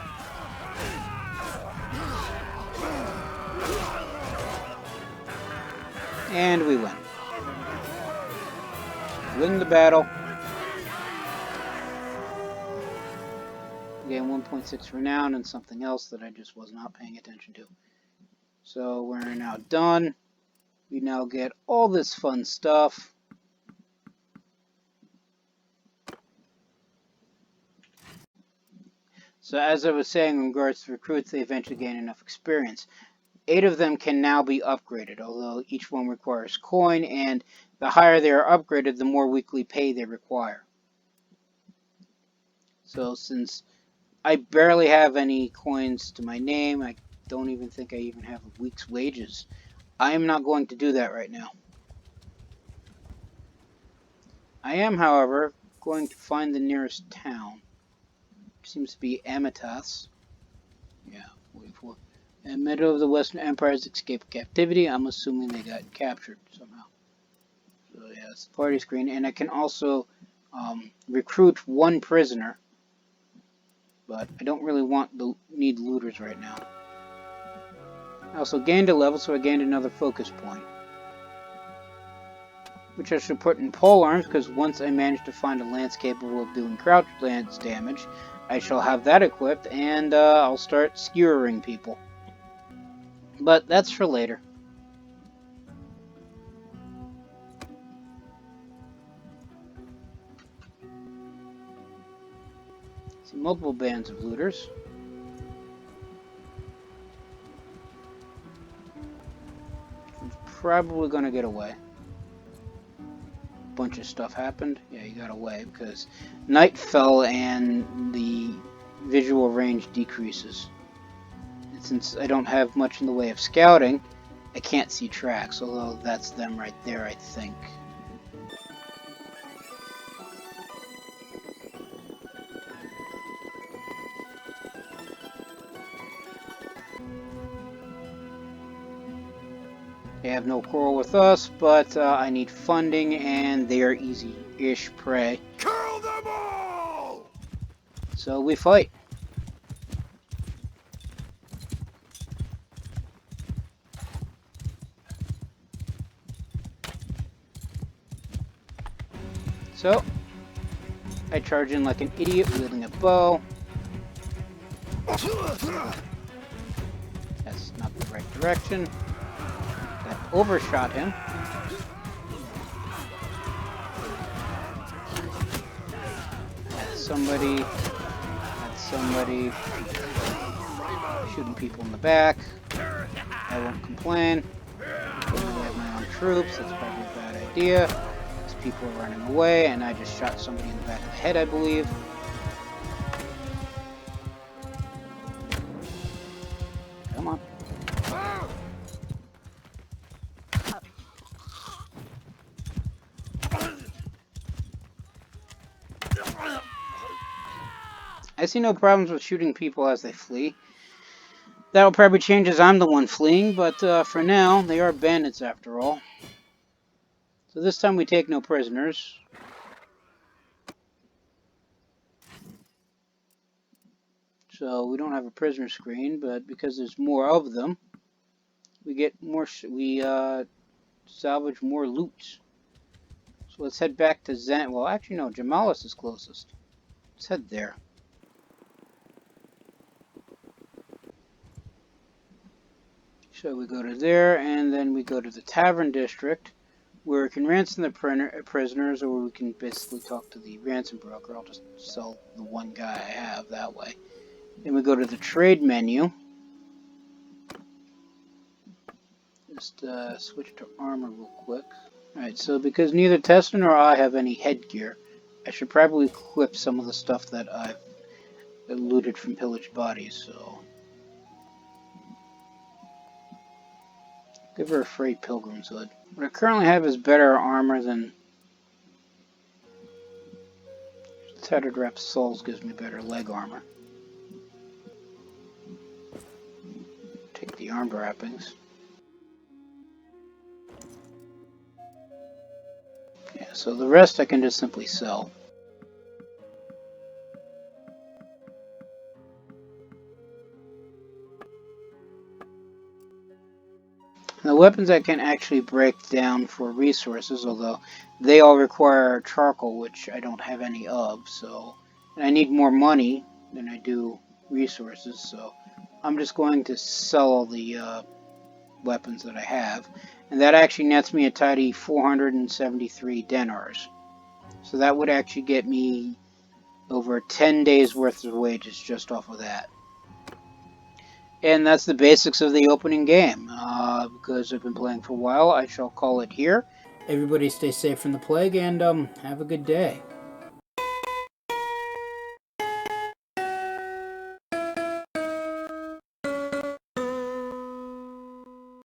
And we win. Win the battle. Gain 1.6 renown and something else that I just was not paying attention to. So we're now done. We now get all this fun stuff. So as I was saying in regards to recruits, they eventually gain enough experience. 8 of them can now be upgraded, although each one requires coin, and the higher they are upgraded, the more weekly pay they require. So since I barely have any coins to my name, I don't even think I even have a week's wages. I am not going to do that right now. I am, however, going to find the nearest town. Which seems to be Amitaths. Yeah, 44. In the middle of the Western Empire's escaped captivity. I'm assuming they got captured somehow. So yeah, it's the party screen. And I can also recruit 1 prisoner. But I don't really need looters right now. I also gained a level, so I gained another focus point. Which I should put in pole arms, because once I manage to find a lance capable of doing crouch lance damage, I shall have that equipped, and I'll start skewering people. But that's for later. See, multiple bands of looters. I'm probably going to get away. Bunch of stuff happened. Yeah, you got away because night fell and the visual range decreases. And since I don't have much in the way of scouting, I can't see tracks, although that's them right there, I think. They have no quarrel with us, but I need funding, and they are easy-ish prey. Kill them all! So we fight. So, I charge in like an idiot wielding a bow. That's not the right direction. That overshot him. That's somebody. That's somebody. Shooting people in the back. I won't complain. I have my own troops. That's probably a bad idea. These people are running away, and I just shot somebody in the back of the head, I believe. Come on. I see no problems with shooting people as they flee. That'll probably change as I'm the one fleeing, but for now, they are bandits after all. So this time we take no prisoners. So we don't have a prisoner screen, but because there's more of them, we get more. We salvage more loot. So let's head back to Zen. Well, actually, no. Jamalis is closest. Let's head there. So we go to there, and then we go to the Tavern District, where we can ransom the prisoners, or we can basically talk to the ransom broker. I'll just sell the one guy I have that way. Then we go to the trade menu. Just switch to armor real quick. Alright, so because neither Tessa nor I have any headgear, I should probably equip some of the stuff that I've looted from pillaged bodies, so... Give her a frayed pilgrim's hood. What I currently have is better armor than... Tattered Wrapped Souls gives me better leg armor. Take the arm wrappings. Yeah, so the rest I can just simply sell. The weapons I can actually break down for resources, although they all require charcoal, which I don't have any of, so... And I need more money than I do resources, so... I'm just going to sell all the weapons that I have. And that actually nets me a tidy 473 dinars. So that would actually get me over 10 days worth of wages just off of that. And that's the basics of the opening game. Because I've been playing for a while, I shall call it here. Everybody stay safe from the plague, and have a good day.